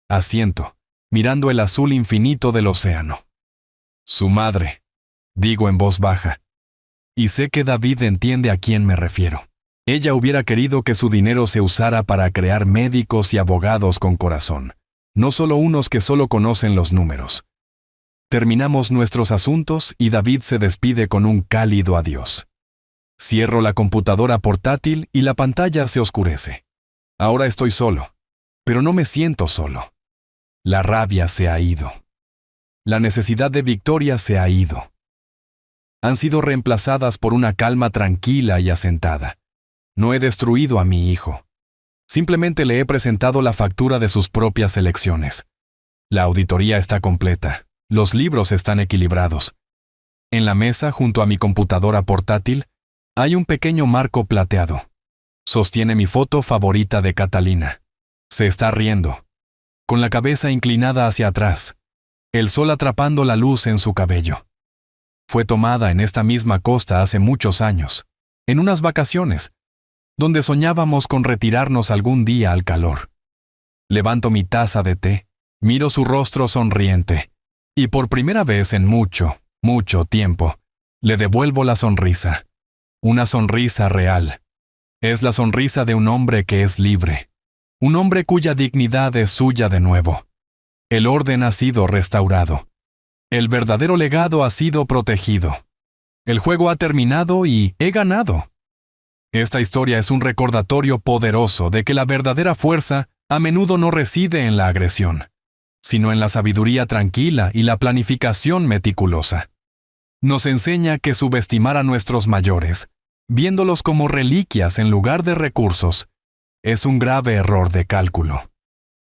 [SPEAKER 1] Asiento, mirando el azul infinito del océano. Su madre, digo en voz baja. Y sé que David entiende a quién me refiero. Ella hubiera querido que su dinero se usara para crear médicos y abogados con corazón, no solo unos que solo conocen los números. Terminamos nuestros asuntos y David se despide con un cálido adiós. Cierro la computadora portátil y la pantalla se oscurece. Ahora estoy solo, pero no me siento solo. La rabia se ha ido. La necesidad de victoria se ha ido. Han sido reemplazadas por una calma tranquila y asentada. No he destruido a mi hijo. Simplemente le he presentado la factura de sus propias elecciones. La auditoría está completa. Los libros están equilibrados. En la mesa, junto a mi computadora portátil, hay un pequeño marco plateado. Sostiene mi foto favorita de Catalina. Se está riendo, con la cabeza inclinada hacia atrás, el sol atrapando la luz en su cabello. Fue tomada en esta misma costa hace muchos años, en unas vacaciones. donde soñábamos con retirarnos algún día al calor. Levanto mi taza de té, miro su rostro sonriente, y por primera vez en mucho, mucho tiempo, le devuelvo la sonrisa. Una sonrisa real. Es la sonrisa de un hombre que es libre. Un hombre cuya dignidad es suya de nuevo. El orden ha sido restaurado. El verdadero legado ha sido protegido. El juego ha terminado y he ganado. Esta historia es un recordatorio poderoso de que la verdadera fuerza a menudo no reside en la agresión, sino en la sabiduría tranquila y la planificación meticulosa. Nos enseña que subestimar a nuestros mayores, viéndolos como reliquias en lugar de recursos, es un grave error de cálculo.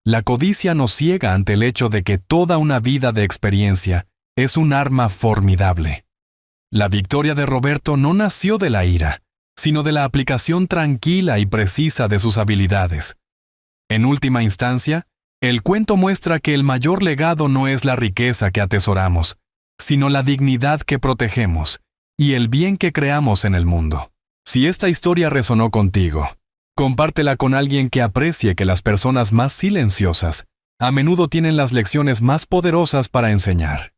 [SPEAKER 1] La codicia nos ciega ante el hecho de que toda una vida de experiencia es un arma formidable. La victoria de Roberto no nació de la ira, sino de la aplicación tranquila y precisa de sus habilidades. En última instancia, el cuento muestra que el mayor legado no es la riqueza que atesoramos, sino la dignidad que protegemos y el bien que creamos en el mundo. Si esta historia resonó contigo, compártela con alguien que aprecie que las personas más silenciosas a menudo tienen las lecciones más poderosas para enseñar.